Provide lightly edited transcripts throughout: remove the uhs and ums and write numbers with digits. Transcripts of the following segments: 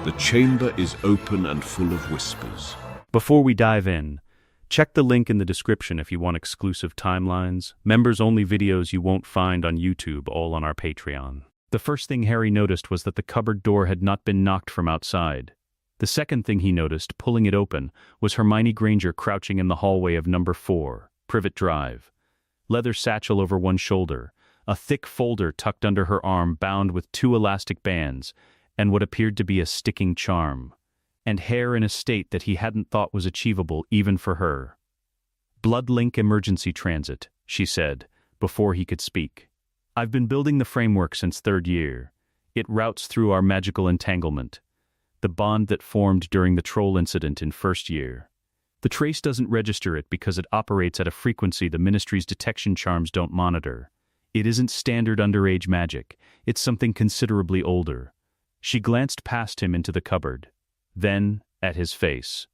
The chamber is open and full of whispers. Before we dive in, check the link in the description if you want exclusive timelines, members-only videos you won't find on YouTube, all on our Patreon. The first thing Harry noticed was that the cupboard door had not been knocked from outside. The second thing he noticed, pulling it open, was Hermione Granger crouching in the hallway of number 4, Privet Drive. Leather satchel over one shoulder, a thick folder tucked under her arm bound with 2 elastic bands, and what appeared to be a sticking charm, and hair in a state that he hadn't thought was achievable even for her. "Bloodlink emergency transit," she said, before he could speak. "I've been building the framework since 3rd year. It routes through our magical entanglement, the bond that formed during the troll incident in 1st year. The trace doesn't register it because it operates at a frequency the Ministry's detection charms don't monitor. It isn't standard underage magic, it's something considerably older." She glanced past him into the cupboard, then at his face.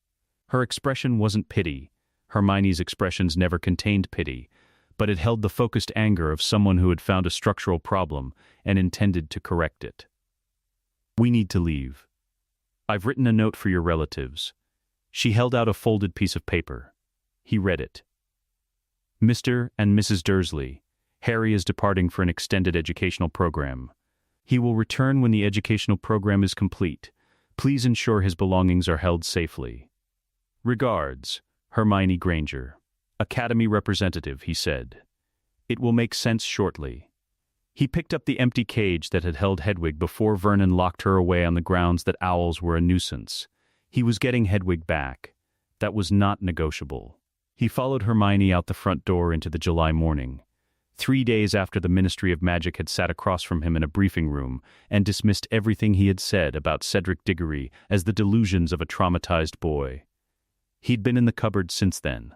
Her expression wasn't pity. Hermione's expressions never contained pity, but it held the focused anger of someone who had found a structural problem and intended to correct it. "We need to leave. I've written a note for your relatives." She held out a folded piece of paper. He read it. "Mr. and Mrs. Dursley, Harry is departing for an extended educational program. He will return when the educational program is complete. Please ensure his belongings are held safely. Regards, Hermione Granger." "Academy representative," he said. "It will make sense shortly." He picked up the empty cage that had held Hedwig before Vernon locked her away on the grounds that owls were a nuisance. He was getting Hedwig back. That was not negotiable. He followed Hermione out the front door into the July morning. 3 days after the Ministry of Magic had sat across from him in a briefing room and dismissed everything he had said about Cedric Diggory as the delusions of a traumatized boy. He'd been in the cupboard since then.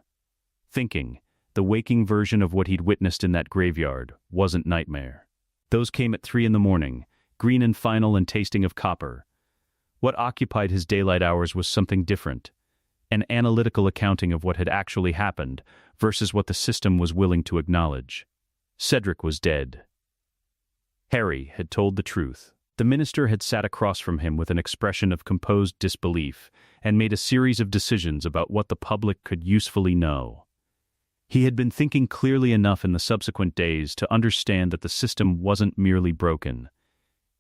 Thinking, the waking version of what he'd witnessed in that graveyard wasn't nightmare. Those came at 3 in the morning, green and final and tasting of copper. What occupied his daylight hours was something different, an analytical accounting of what had actually happened versus what the system was willing to acknowledge. Cedric was dead. Harry had told the truth. The minister had sat across from him with an expression of composed disbelief and made a series of decisions about what the public could usefully know. He had been thinking clearly enough in the subsequent days to understand that the system wasn't merely broken.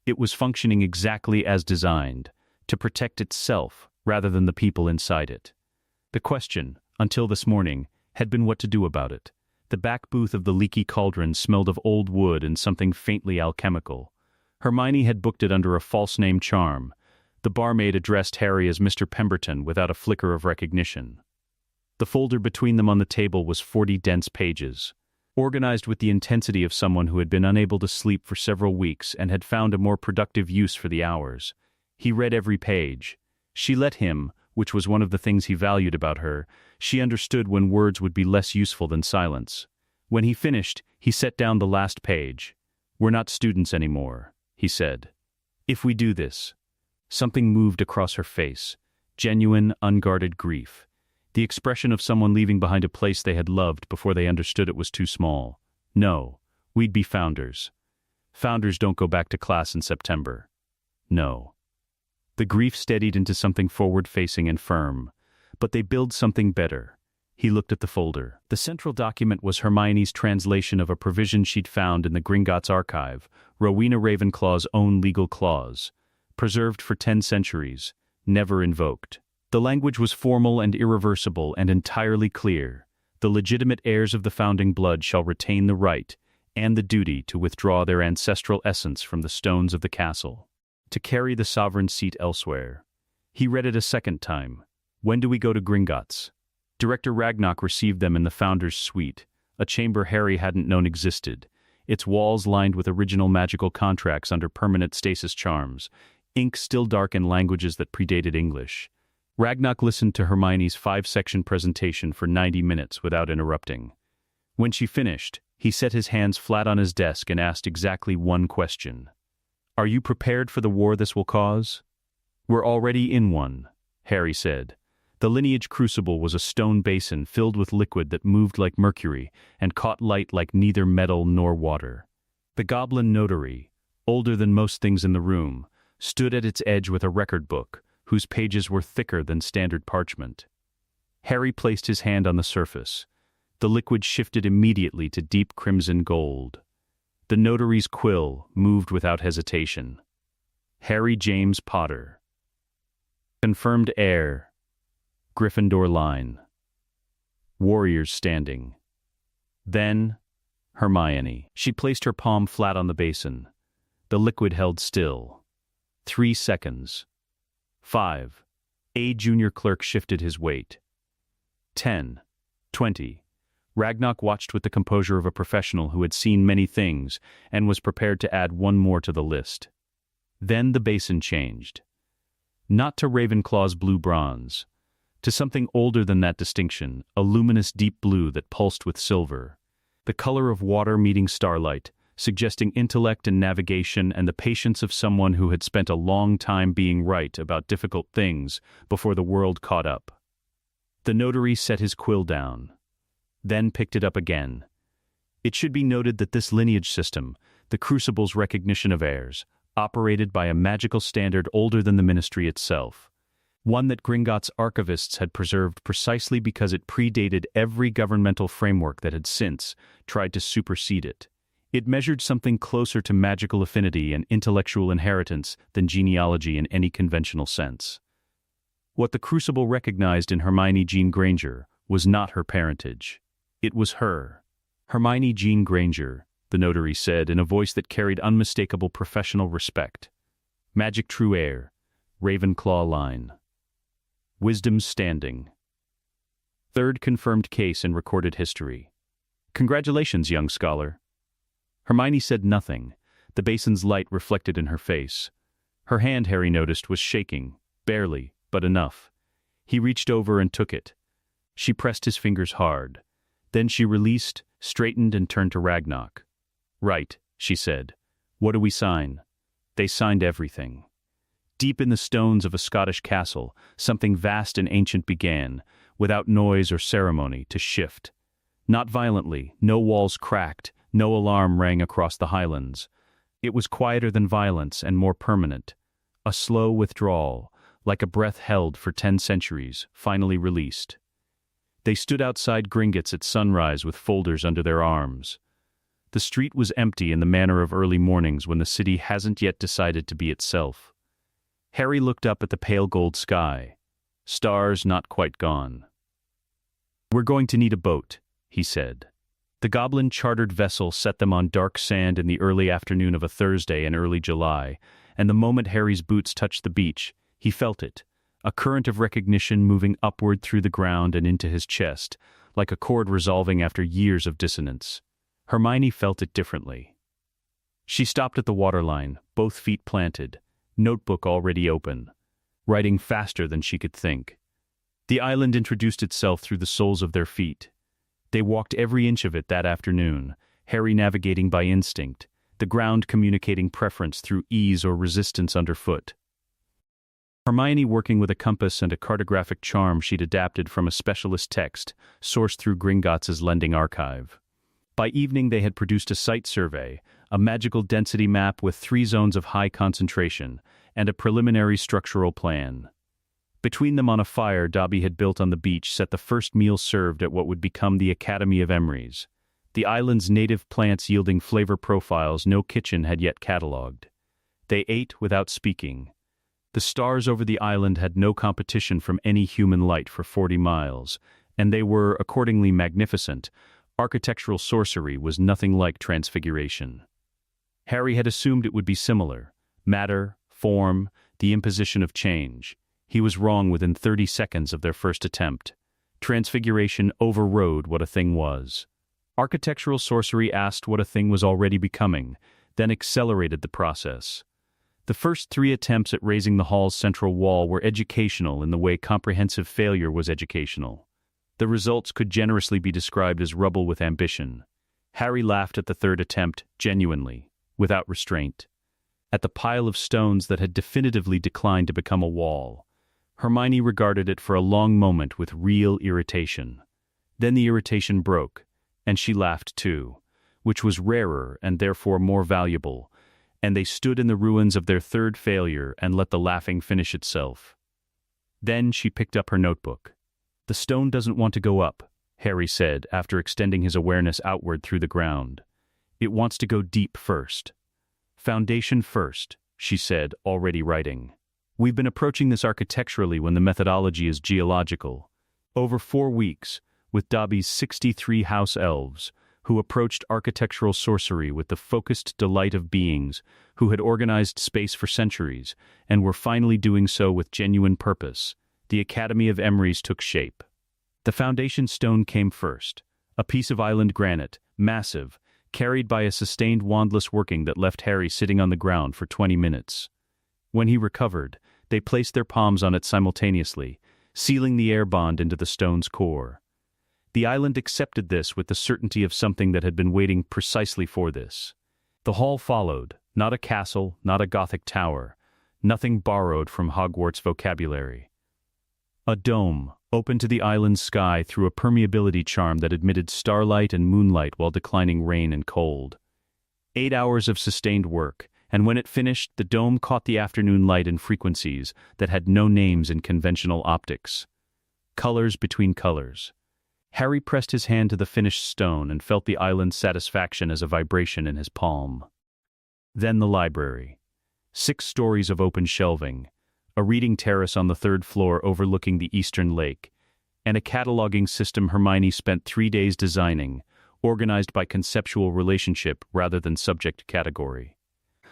It was functioning exactly as designed, to protect itself rather than the people inside it. The question, until this morning, had been what to do about it. The back booth of the leaky cauldron smelled of old wood and something faintly alchemical. Hermione had booked it under a false name charm. The barmaid addressed Harry as Mr. Pemberton without a flicker of recognition. The folder between them on the table was 40 dense pages, organized with the intensity of someone who had been unable to sleep for several weeks and had found a more productive use for the hours. He read every page. She let him, which was one of the things he valued about her. She understood when words would be less useful than silence. When he finished, he set down the last page. "We're not students anymore," he said. "If we do this." Something moved across her face. Genuine, unguarded grief. The expression of someone leaving behind a place they had loved before they understood it was too small. "No, we'd be founders. Founders don't go back to class in September. No." The grief steadied into something forward-facing and firm. "But they build something better." He looked at the folder. The central document was Hermione's translation of a provision she'd found in the Gringotts archive, Rowena Ravenclaw's own legal clause, preserved for 10 centuries, never invoked. The language was formal and irreversible and entirely clear. The legitimate heirs of the founding blood shall retain the right and the duty to withdraw their ancestral essence from the stones of the castle, to carry the sovereign seat elsewhere. He read it a second time. "When do we go to Gringotts?" Director Ragnarok received them in the Founder's Suite, a chamber Harry hadn't known existed, its walls lined with original magical contracts under permanent stasis charms, ink still dark in languages that predated English. Ragnarok listened to Hermione's 5-section presentation for 90 minutes without interrupting. When she finished, he set his hands flat on his desk and asked exactly one question. "Are you prepared for the war this will cause?" "We're already in one," Harry said. The lineage crucible was a stone basin filled with liquid that moved like mercury and caught light like neither metal nor water. The goblin notary, older than most things in the room, stood at its edge with a record book, whose pages were thicker than standard parchment. Harry placed his hand on the surface. The liquid shifted immediately to deep crimson gold. The notary's quill moved without hesitation. Harry James Potter. Confirmed heir. Gryffindor line. Warriors standing. Then, Hermione. She placed her palm flat on the basin. The liquid held still. 3 seconds. 5. A junior clerk shifted his weight. 10. 20. Ragnarok watched with the composure of a professional who had seen many things and was prepared to add one more to the list. Then the basin changed. Not to Ravenclaw's blue bronze. To something older than that distinction, a luminous deep blue that pulsed with silver. The color of water meeting starlight, suggesting intellect and navigation and the patience of someone who had spent a long time being right about difficult things before the world caught up. The notary set his quill down, then picked it up again. It should be noted that this lineage system, the Crucible's recognition of heirs, operated by a magical standard older than the Ministry itself. One that Gringotts archivists had preserved precisely because it predated every governmental framework that had since tried to supersede it. It measured something closer to magical affinity and intellectual inheritance than genealogy in any conventional sense. What the Crucible recognized in Hermione Jean Granger was not her parentage. It was her. Hermione Jean Granger, the notary said in a voice that carried unmistakable professional respect. Magic true heir, Ravenclaw line. Wisdom standing. Third confirmed case in recorded history. Congratulations, young scholar. Hermione said nothing. The basin's light reflected in her face. Her hand, Harry noticed, was shaking, barely, but enough. He reached over and took it. She pressed his fingers hard. Then she released, straightened, and turned to Ragnarok. Right, she said. What do we sign? They signed everything. Deep in the stones of a Scottish castle, something vast and ancient began, without noise or ceremony, to shift. Not violently, no walls cracked, no alarm rang across the highlands. It was quieter than violence and more permanent. A slow withdrawal, like a breath held for 10 centuries, finally released. They stood outside Gringotts at sunrise with folders under their arms. The street was empty in the manner of early mornings when the city hasn't yet decided to be itself. Harry looked up at the pale gold sky. Stars not quite gone. We're going to need a boat, he said. The Goblin chartered vessel set them on dark sand in the early afternoon of a Thursday in early July, and the moment Harry's boots touched the beach, he felt it, a current of recognition moving upward through the ground and into his chest, like a chord resolving after years of dissonance. Hermione felt it differently. She stopped at the waterline, both feet planted, notebook already open, writing faster than she could think. The island introduced itself through the soles of their feet. They walked every inch of it that afternoon, Harry navigating by instinct, the ground communicating preference through ease or resistance underfoot. Hermione working with a compass and a cartographic charm she'd adapted from a specialist text sourced through Gringotts' lending archive. By evening they had produced a site survey, a magical density map with 3 zones of high concentration, and a preliminary structural plan. Between them on a fire Dobby had built on the beach set the first meal served at what would become the Academy of Emeries, the island's native plants yielding flavor profiles no kitchen had yet catalogued. They ate without speaking. The stars over the island had no competition from any human light for 40 miles, and they were accordingly magnificent. Architectural sorcery was nothing like transfiguration. Harry had assumed it would be similar. Matter, form, the imposition of change. He was wrong within 30 seconds of their first attempt. Transfiguration overrode what a thing was. Architectural sorcery asked what a thing was already becoming, then accelerated the process. The first 3 attempts at raising the hall's central wall were educational in the way comprehensive failure was educational. The results could generously be described as rubble with ambition. Harry laughed at the 3rd attempt, genuinely, without restraint. At the pile of stones that had definitively declined to become a wall. Hermione regarded it for a long moment with real irritation. Then the irritation broke, and she laughed too, which was rarer and therefore more valuable, and they stood in the ruins of their third failure and let the laughing finish itself. Then she picked up her notebook. "The stone doesn't want to go up," Harry said after extending his awareness outward through the ground. "It wants to go deep first." "Foundation first," she said, already writing. "We've been approaching this architecturally when the methodology is geological. Over 4 weeks, with Dobby's 63 house elves, who approached architectural sorcery with the focused delight of beings who had organized space for centuries and were finally doing so with genuine purpose, the Academy of Emeries took shape. The foundation stone came first, a piece of island granite, massive, carried by a sustained wandless working that left Harry sitting on the ground for 20 minutes. When he recovered, they placed their palms on it simultaneously, sealing the air bond into the stone's core. The island accepted this with the certainty of something that had been waiting precisely for this. The hall followed, not a castle, not a Gothic tower, nothing borrowed from Hogwarts vocabulary. A dome, open to the island's sky through a permeability charm that admitted starlight and moonlight while declining rain and cold. 8 hours of sustained work, and when it finished, the dome caught the afternoon light in frequencies that had no names in conventional optics. Colors between colors. Harry pressed his hand to the finished stone and felt the island's satisfaction as a vibration in his palm. Then the library. 6 stories of open shelving, a reading terrace on the 3rd floor overlooking the eastern lake, and a cataloging system Hermione spent 3 days designing, organized by conceptual relationship rather than subject category,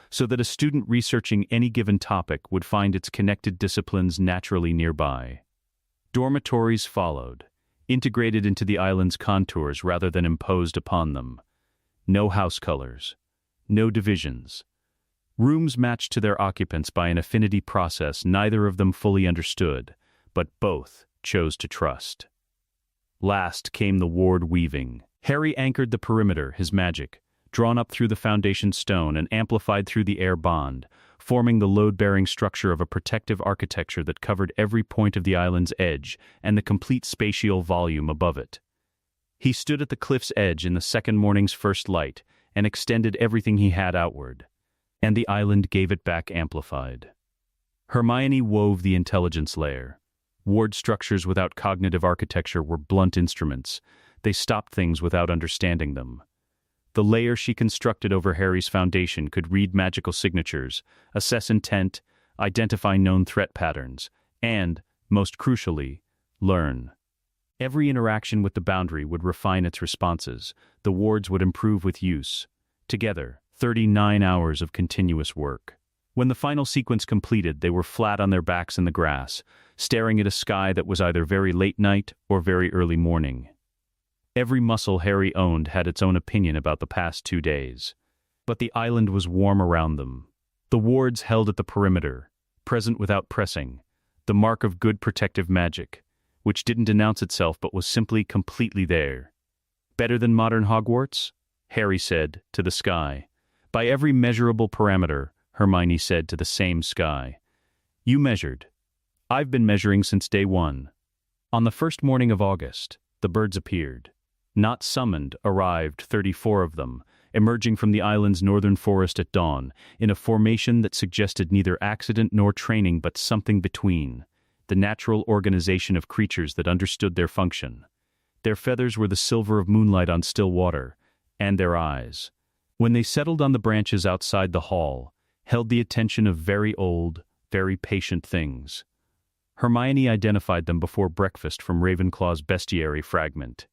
so that a student researching any given topic would find its connected disciplines naturally nearby. Dormitories followed, integrated into the island's contours rather than imposed upon them. No house colors. No divisions. Rooms matched to their occupants by an affinity process neither of them fully understood, but both chose to trust. Last came the ward weaving. Harry anchored the perimeter, his magic, drawn up through the foundation stone and amplified through the air bond, forming the load-bearing structure of a protective architecture that covered every point of the island's edge and the complete spatial volume above it. He stood at the cliff's edge in the second morning's first light and extended everything he had outward, and the island gave it back amplified. Hermione wove the intelligence layer. Ward structures without cognitive architecture were blunt instruments. They stopped things without understanding them. The layer she constructed over Harry's foundation could read magical signatures, assess intent, identify known threat patterns, and, most crucially, learn. Every interaction with the boundary would refine its responses. The wards would improve with use. Together, 39 hours of continuous work. When the final sequence completed, they were flat on their backs in the grass, staring at a sky that was either very late night or very early morning. Every muscle Harry owned had its own opinion about the past 2 days. But the island was warm around them. The wards held at the perimeter, present without pressing, the mark of good protective magic, which didn't announce itself but was simply completely there. Better than modern Hogwarts? Harry said, to the sky. By every measurable parameter, Hermione said to the same sky. You measured. I've been measuring since day 1. On the first morning of August, the birds appeared. Not summoned, arrived 34 of them, emerging from the island's northern forest at dawn, in a formation that suggested neither accident nor training but something between, the natural organization of creatures that understood their function. Their feathers were the silver of moonlight on still water, and their eyes, when they settled on the branches outside the hall, held the attention of very old, very patient things. Hermione identified them before breakfast from Ravenclaw's bestiary fragment.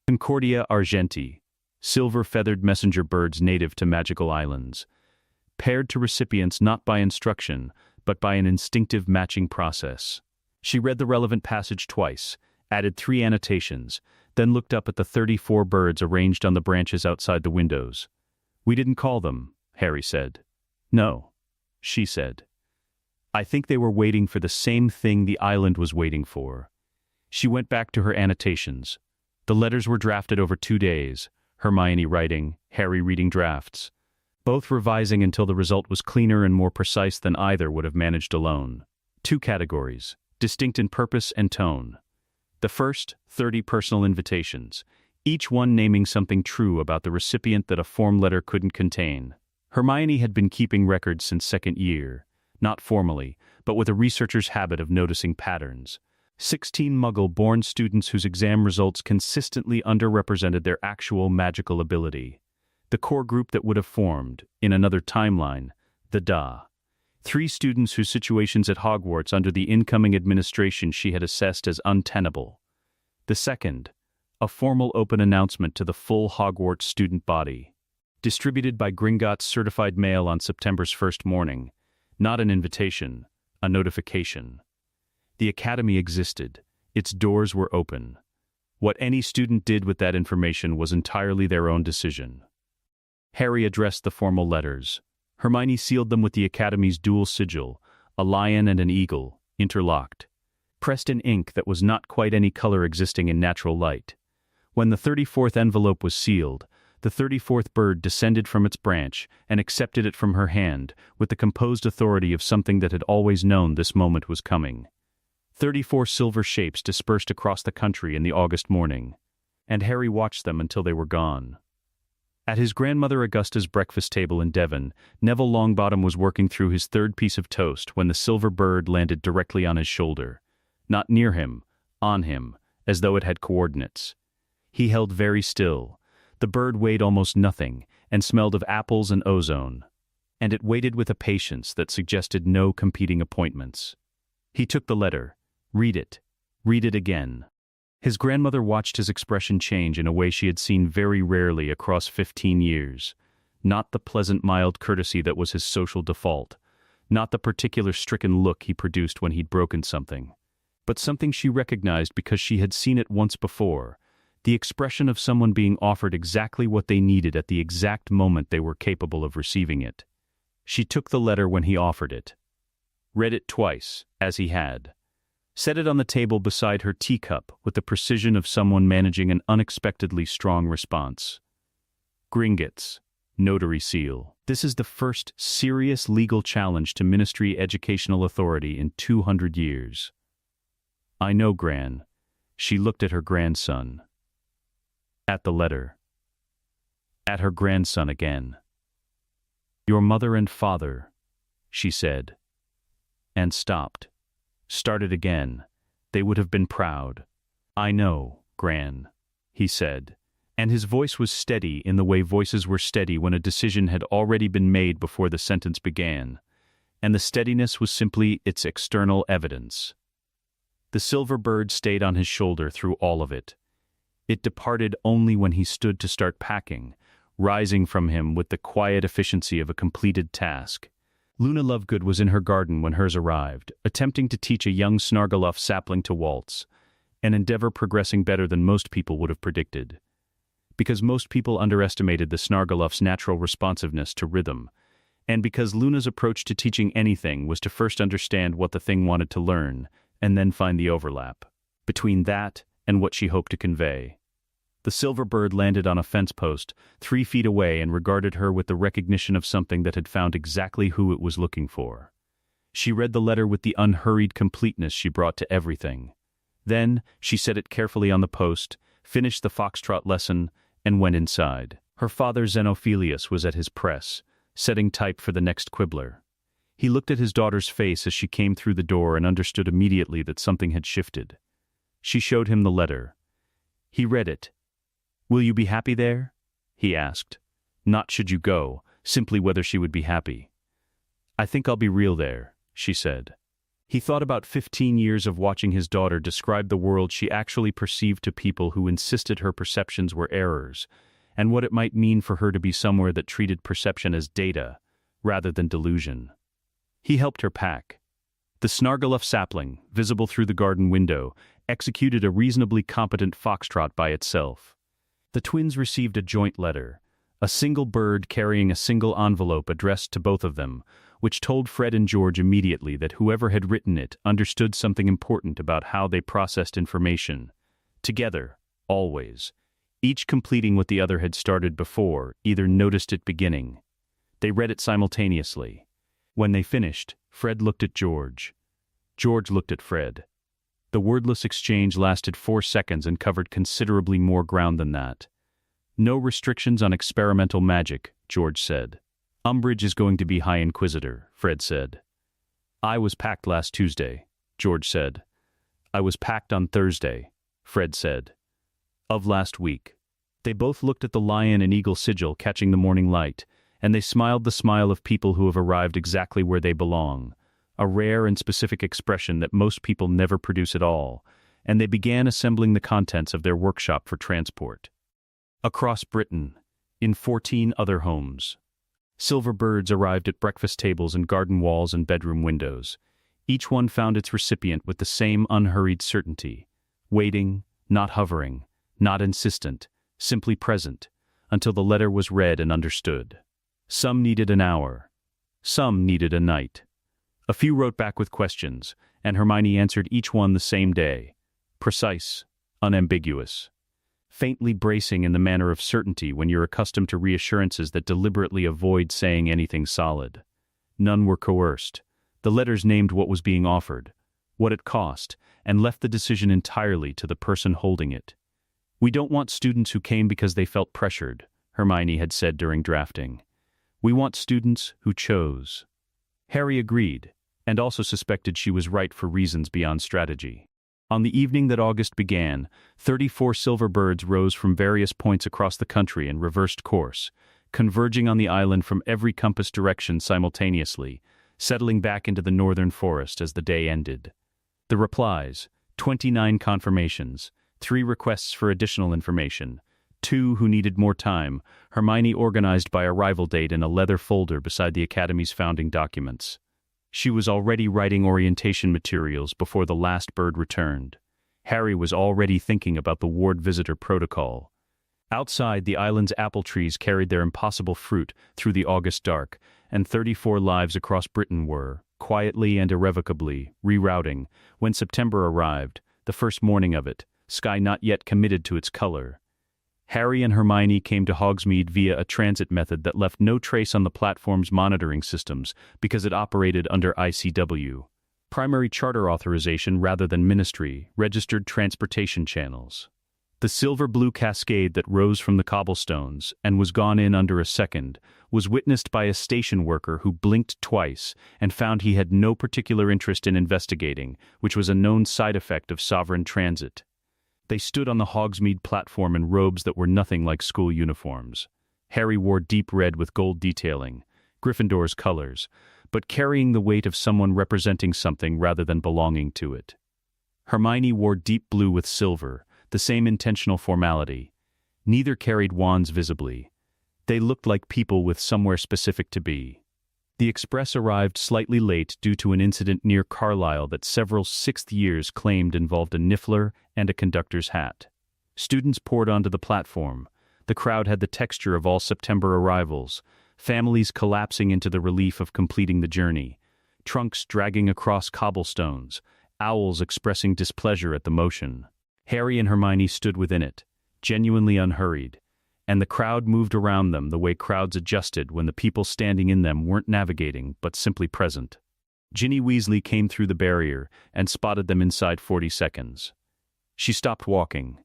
Concordia argenti, silver-feathered messenger birds native to magical islands, paired to recipients not by instruction, but by an instinctive matching process. She read the relevant passage twice, added 3 annotations, then looked up at the 34 birds arranged on the branches outside the windows. We didn't call them, Harry said. No, she said. I think they were waiting for the same thing the island was waiting for. She went back to her annotations. The letters were drafted over 2 days, Hermione writing, Harry reading drafts, both revising until the result was cleaner and more precise than either would have managed alone. 2 categories, distinct in purpose and tone. The first, 30 personal invitations, each one naming something true about the recipient that a form letter couldn't contain. Hermione had been keeping records since second year, not formally, but with a researcher's habit of noticing patterns. 16 Muggle-born students whose exam results consistently underrepresented their actual magical ability. The core group that would have formed, in another timeline, the Da. 3 students whose situations at Hogwarts under the incoming administration she had assessed as untenable. The second, a formal open announcement to the full Hogwarts student body. Distributed by Gringotts certified mail on September's first morning. Not an invitation, a notification. The academy existed. Its doors were open. What any student did with that information was entirely their own decision. Harry addressed the formal letters. Hermione sealed them with the academy's dual sigil, a lion and an eagle, interlocked. Pressed in ink that was not quite any color existing in natural light. When the 34th envelope was sealed, the 34th bird descended from its branch and accepted it from her hand with the composed authority of something that had always known this moment was coming. 34 silver shapes dispersed across the country in the August morning, and Harry watched them until they were gone. At his grandmother Augusta's breakfast table in Devon, Neville Longbottom was working through his third piece of toast when the silver bird landed directly on his shoulder. Not near him, on him, as though it had coordinates. He held very still. The bird weighed almost nothing and smelled of apples and ozone. And it waited with a patience that suggested no competing appointments. He took the letter. Read it. Read it again. His grandmother watched his expression change in a way she had seen very rarely across 15 years. Not the pleasant mild courtesy that was his social default. Not the particular stricken look he produced when he'd broken something. But something she recognized because she had seen it once before. The expression of someone being offered exactly what they needed at the exact moment they were capable of receiving it. She took the letter when he offered it. Read it twice, as he had. Set it on the table beside her teacup with the precision of someone managing an unexpectedly strong response. Gringotts, notary seal. This is the first serious legal challenge to Ministry Educational Authority in 200 years. I know, Gran. She looked at her grandson. At the letter. At her grandson again. Your mother and father, she said. And stopped. Started again. They would have been proud. I know, Gran, he said. And his voice was steady in the way voices were steady when a decision had already been made before the sentence began. And the steadiness was simply its external evidence. The silver bird stayed on his shoulder through all of it. It departed only when he stood to start packing, rising from him with the quiet efficiency of a completed task. Luna Lovegood was in her garden when hers arrived, attempting to teach a young Snargaluff sapling to waltz, an endeavor progressing better than most people would have predicted. Because most people underestimated the Snargaluff's natural responsiveness to rhythm, and because Luna's approach to teaching anything was to first understand what the thing wanted to learn, and then find the overlap between that and what she hoped to convey. The silver bird landed on a fence post 3 feet away and regarded her with the recognition of something that had found exactly who it was looking for. She read the letter with the unhurried completeness she brought to everything. Then, she set it carefully on the post, finished the foxtrot lesson, and went inside. Her father Xenophilius was at his press, setting type for the next quibbler. He looked at his daughter's face as she came through the door and understood immediately that something had shifted. She showed him the letter. He read it. Will you be happy there? He asked. Not should you go, simply whether she would be happy. I think I'll be real there, she said. He thought about 15 years of watching his daughter describe the world she actually perceived to people who insisted her perceptions were errors, and what it might mean for her to be somewhere that treated perception as data, rather than delusion. He helped her pack. The Snargaluff sapling, visible through the garden window, executed a reasonably competent foxtrot by itself. The twins received a joint letter, a single bird carrying a single envelope addressed to both of them, which told Fred and George immediately that whoever had written it understood something important about how they processed information. Together, always. Each completing what the other had started before, either noticed it beginning. They read it simultaneously. When they finished, Fred looked at George. George looked at Fred. The wordless exchange lasted 4 seconds and covered considerably more ground than that. No restrictions on experimental magic, George said. Umbridge is going to be High Inquisitor, Fred said. I was packed last Tuesday, George said. I was packed on Thursday, Fred said. Of last week. They both looked at the lion and eagle sigil catching the morning light, and they smiled the smile of people who have arrived exactly where they belong, a rare and specific expression that most people never produce at all, and they began assembling the contents of their workshop for transport. Across Britain, in 14 other homes, silver birds arrived at breakfast tables and garden walls and bedroom windows. Each one found its recipient with the same unhurried certainty, waiting, not hovering, not insistent, simply present, until the letter was read and understood. Some needed an hour. Some needed a night. A few wrote back with questions, and Hermione answered each one the same day. Precise, unambiguous. Faintly bracing in the manner of certainty when you're accustomed to reassurances that deliberately avoid saying anything solid. None were coerced. The letters named what was being offered, what it cost, and left the decision entirely to the person holding it. We don't want students who came because they felt pressured, Hermione had said during drafting. We want students who chose. Harry agreed, and also suspected she was right for reasons beyond strategy. On the evening that August began, 34 silver birds rose from various points across the country and reversed course, converging on the island from every compass direction simultaneously, settling back into the northern forest as the day ended. The replies, 29 confirmations, 3 requests for additional information, 2 who needed more time, Hermione organized by arrival date in a leather folder beside the Academy's founding documents. She was already writing orientation materials before the last bird returned. Harry was already thinking about the ward visitor protocol. Outside, the island's apple trees carried their impossible fruit through the August dark, and 34 lives across Britain were, quietly and irrevocably, rerouting, when September arrived, the first morning of it, sky not yet committed to its color. Harry and Hermione came to Hogsmeade via a transit method that left no trace on the platform's monitoring systems because it operated under ICW, primary charter authorization rather than ministry, registered transportation channels. The silver-blue cascade that rose from the cobblestones and was gone in under a second was witnessed by a station worker who blinked twice and found he had no particular interest in investigating, which was a known side effect of sovereign transit. They stood on the Hogsmeade platform in robes that were nothing like school uniforms. Harry wore deep red with gold detailing, Gryffindor's colors, but carrying the weight of someone representing something rather than belonging to it. Hermione wore deep blue with silver, the same intentional formality. Neither carried wands visibly. They looked like people with somewhere specific to be. The express arrived slightly late due to an incident near Carlisle that several sixth years claimed involved a niffler and a conductor's hat. Students poured onto the platform. The crowd had the texture of all September arrivals, families collapsing into the relief of completing the journey, trunks dragging across cobblestones, owls expressing displeasure at the motion. Harry and Hermione stood within it, genuinely unhurried, and the crowd moved around them the way crowds adjusted when the people standing in them weren't navigating but simply present. Ginny Weasley came through the barrier and spotted them inside 40 seconds. She stopped walking.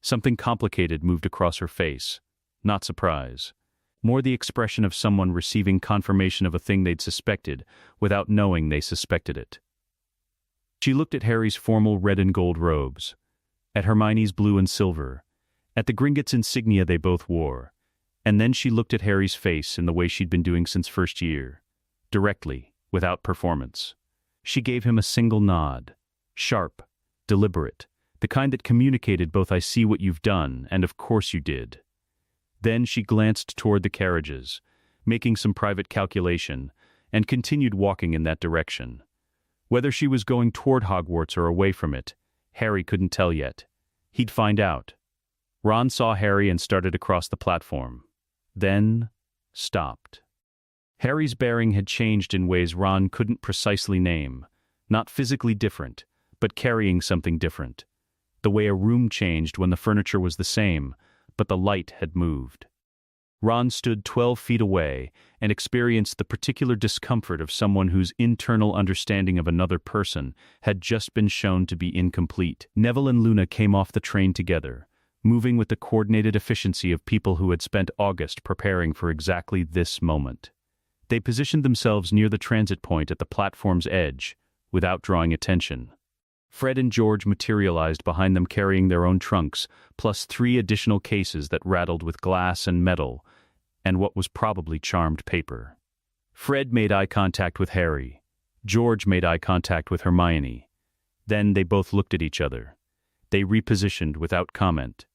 Something complicated moved across her face. Not surprise. More the expression of someone receiving confirmation of a thing they'd suspected without knowing they suspected it. She looked at Harry's formal red and gold robes, at Hermione's blue and silver, at the Gringotts insignia they both wore, and then she looked at Harry's face in the way she'd been doing since first year, directly, without performance. She gave him a single nod, sharp, deliberate, the kind that communicated both "I see what you've done" and "of course you did." Then she glanced toward the carriages, making some private calculation, and continued walking in that direction. Whether she was going toward Hogwarts or away from it, Harry couldn't tell yet. He'd find out. Ron saw Harry and started across the platform. Then, stopped. Harry's bearing had changed in ways Ron couldn't precisely name, not physically different, but carrying something different. The way a room changed when the furniture was the same, but the light had moved. Ron stood 12 feet away and experienced the particular discomfort of someone whose internal understanding of another person had just been shown to be incomplete. Neville and Luna came off the train together, moving with the coordinated efficiency of people who had spent August preparing for exactly this moment. They positioned themselves near the transit point at the platform's edge, without drawing attention. Fred and George materialized behind them carrying their own trunks, plus 3 additional cases that rattled with glass and metal, and what was probably charmed paper. Fred made eye contact with Harry. George made eye contact with Hermione. Then they both looked at each other. They repositioned without comment.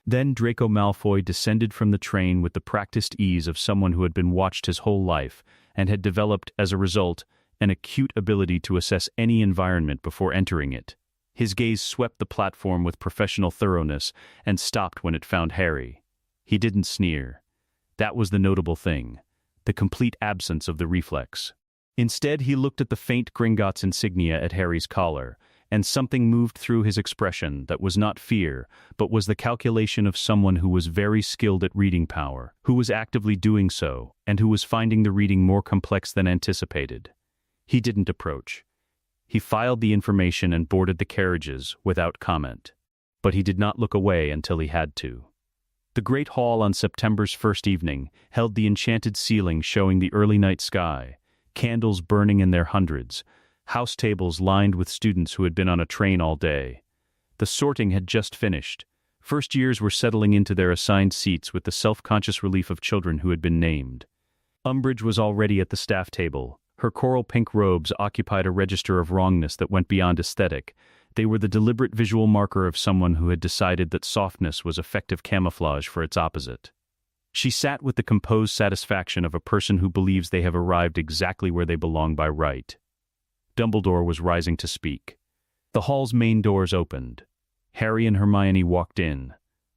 Then Draco Malfoy descended from the train with the practiced ease of someone who had been watched his whole life and had developed, as a result, an acute ability to assess any environment before entering it. His gaze swept the platform with professional thoroughness and stopped when it found Harry. He didn't sneer. That was the notable thing, the complete absence of the reflex. Instead, he looked at the faint Gringotts insignia at Harry's collar, and something moved through his expression that was not fear, but was the calculation of someone who was very skilled at reading power, who was actively doing so, and who was finding the reading more complex than anticipated. He didn't approach. He filed the information and boarded the carriages without comment. But he did not look away until he had to. The Great Hall on September's first evening held the enchanted ceiling showing the early night sky, candles burning in their hundreds, house tables lined with students who had been on a train all day. The sorting had just finished. First years were settling into their assigned seats with the self-conscious relief of children who had been named. Umbridge was already at the staff table. Her coral pink robes occupied a register of wrongness that went beyond aesthetic. They were the deliberate visual marker of someone who had decided that softness was effective camouflage for its opposite. She sat with the composed satisfaction of a person who believes they have arrived exactly where they belong by right. Dumbledore was rising to speak. The hall's main doors opened. Harry and Hermione walked in.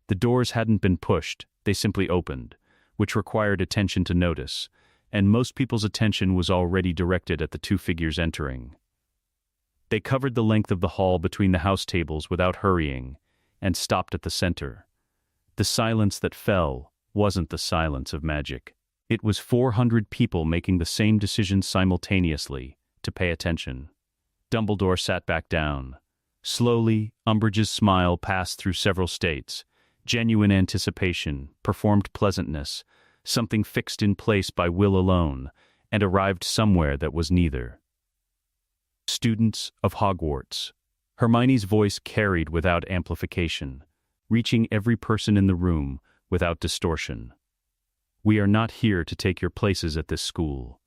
The doors hadn't been pushed, they simply opened, which required attention to notice, and most people's attention was already directed at the 2 figures entering. They covered the length of the hall between the house tables without hurrying, and stopped at the center. The silence that fell wasn't the silence of magic. It was 400 people making the same decision simultaneously, to pay attention. Dumbledore sat back down. Slowly, Umbridge's smile passed through several states. Genuine anticipation, performed pleasantness, something fixed in place by will alone, and arrived somewhere that was neither. Students of Hogwarts. Hermione's voice carried without amplification, reaching every person in the room without distortion. We are not here to take your places at this school.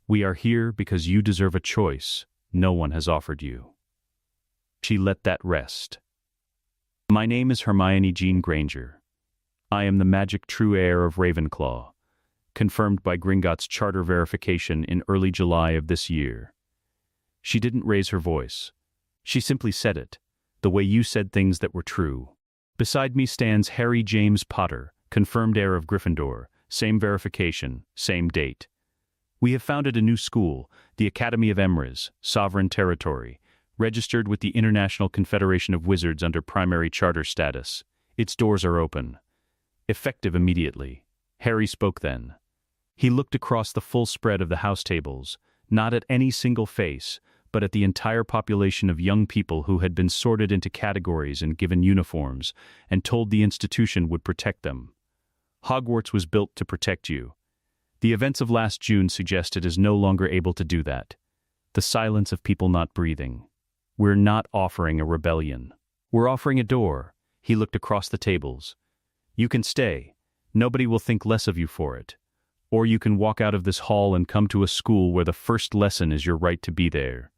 We are here because you deserve a choice no one has offered you. She let that rest. My name is Hermione Jean Granger. I am the magic true heir of Ravenclaw, confirmed by Gringotts' charter verification in early July of this year. She didn't raise her voice. She simply said it, the way you said things that were true. Beside me stands Harry James Potter, confirmed heir of Gryffindor, same verification, same date. We have founded a new school, the Academy of Emrys, Sovereign Territory, registered with the International Confederation of Wizards under primary charter status. Its doors are open. Effective immediately. Harry spoke then. He looked across the full spread of the house tables, not at any single face, but at the entire population of young people who had been sorted into categories and given uniforms, and told the institution would protect them. Hogwarts was built to protect you. The events of last June suggest it is no longer able to do that. The silence of people not breathing. We're not offering a rebellion. We're offering a door. He looked across the tables. You can stay. Nobody will think less of you for it. Or you can walk out of this hall and come to a school where the first lesson is your right to be there.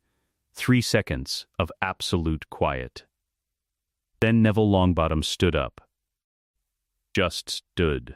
3 seconds of absolute quiet. Then Neville Longbottom stood up. Just stood.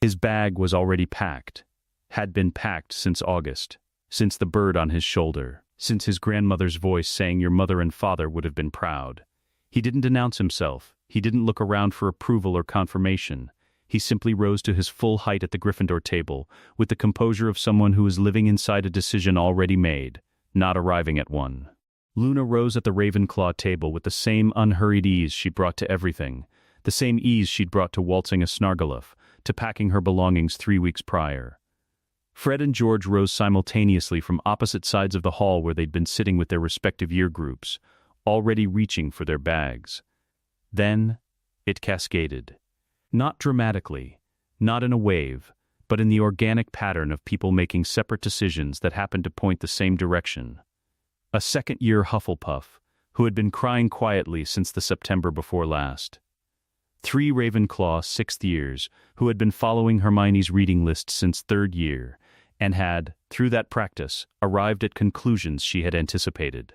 His bag was already packed. Had been packed since August. Since the bird on his shoulder. Since his grandmother's voice saying your mother and father would have been proud. He didn't announce himself. He didn't look around for approval or confirmation. He simply rose to his full height at the Gryffindor table, with the composure of someone who is living inside a decision already made, not arriving at one. Luna rose at the Ravenclaw table with the same unhurried ease she'd brought to everything, the same ease she'd brought to waltzing a Snargaluff, to packing her belongings 3 weeks prior. Fred and George rose simultaneously from opposite sides of the hall where they'd been sitting with their respective year groups, already reaching for their bags. Then, it cascaded. Not dramatically, not in a wave, but in the organic pattern of people making separate decisions that happened to point the same direction. A second-year Hufflepuff, who had been crying quietly since the September before last. 3 Ravenclaw 6th years, who had been following Hermione's reading list since 3rd year, and had, through that practice, arrived at conclusions she had anticipated.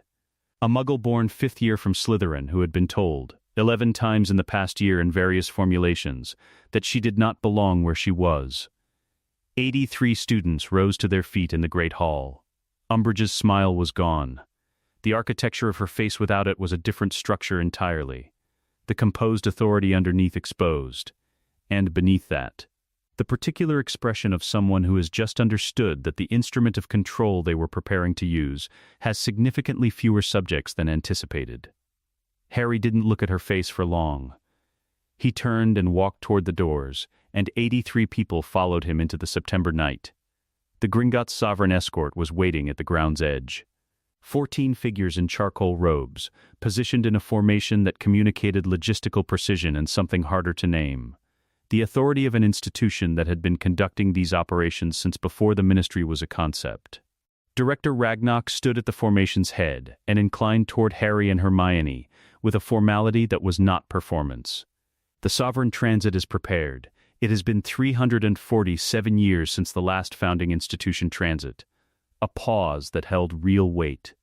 A Muggle-born 5th year from Slytherin who had been told, 11 times in the past year in various formulations, that she did not belong where she was. 83 students rose to their feet in the Great Hall. Umbridge's smile was gone. The architecture of her face without it was a different structure entirely. The composed authority underneath exposed. And beneath that, the particular expression of someone who has just understood that the instrument of control they were preparing to use has significantly fewer subjects than anticipated. Harry didn't look at her face for long. He turned and walked toward the doors, and 83 people followed him into the September night. The Gringotts' sovereign escort was waiting at the ground's edge. 14 figures in charcoal robes, positioned in a formation that communicated logistical precision and something harder to name. The authority of an institution that had been conducting these operations since before the Ministry was a concept. Director Ragnarok stood at the formation's head and inclined toward Harry and Hermione with a formality that was not performance. The Sovereign Transit is prepared. It has been 347 years since the last founding institution transit. A pause that held real weight.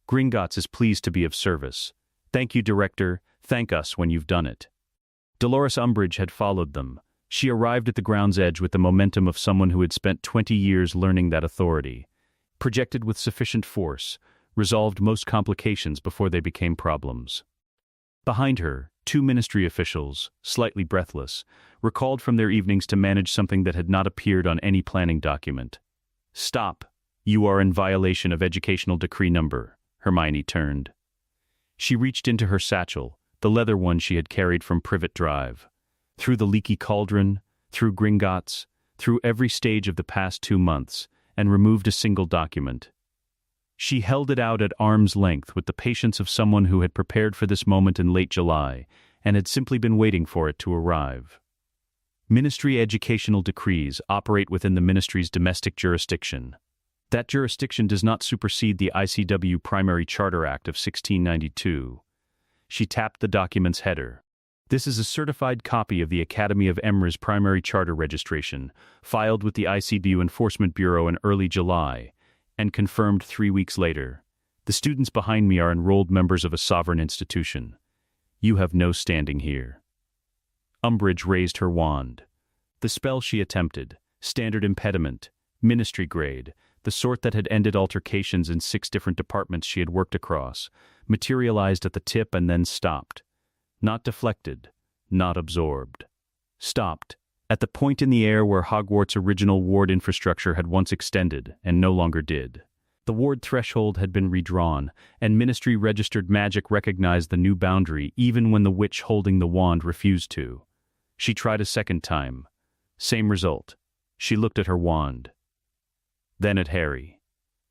Gringotts is pleased to be of service. Thank you, Director. Thank us when you've done it. Dolores Umbridge had followed them. She arrived at the ground's edge with the momentum of someone who had spent 20 years learning that authority. Projected with sufficient force, resolved most complications before they became problems. Behind her, 2 Ministry officials, slightly breathless, recalled from their evenings to manage something that had not appeared on any planning document. Stop. You are in violation of Educational Decree Number. Hermione turned. She reached into her satchel, the leather one she had carried from Privet Drive. Through the leaky cauldron, through Gringotts, through every stage of the past 2 months, and removed a single document. She held it out at arm's length with the patience of someone who had prepared for this moment in late July, and had simply been waiting for it to arrive. Ministry educational decrees operate within the Ministry's domestic jurisdiction. That jurisdiction does not supersede the ICW Primary Charter Act of 1692. She tapped the document's header. This is a certified copy of the Academy of Emra's primary charter registration, filed with the ICW Enforcement Bureau in early July, and confirmed 3 weeks later. The students behind me are enrolled members of a sovereign institution. You have no standing here. Umbridge raised her wand. The spell she attempted, standard impediment, ministry grade, the sort that had ended altercations in 6 different departments she had worked across, materialized at the tip and then stopped. Not deflected, not absorbed. Stopped, at the point in the air where Hogwarts' original ward infrastructure had once extended, and no longer did. The ward threshold had been redrawn, and Ministry-registered magic recognized the new boundary even when the witch holding the wand refused to. She tried a second time. Same result. She looked at her wand. Then at Harry.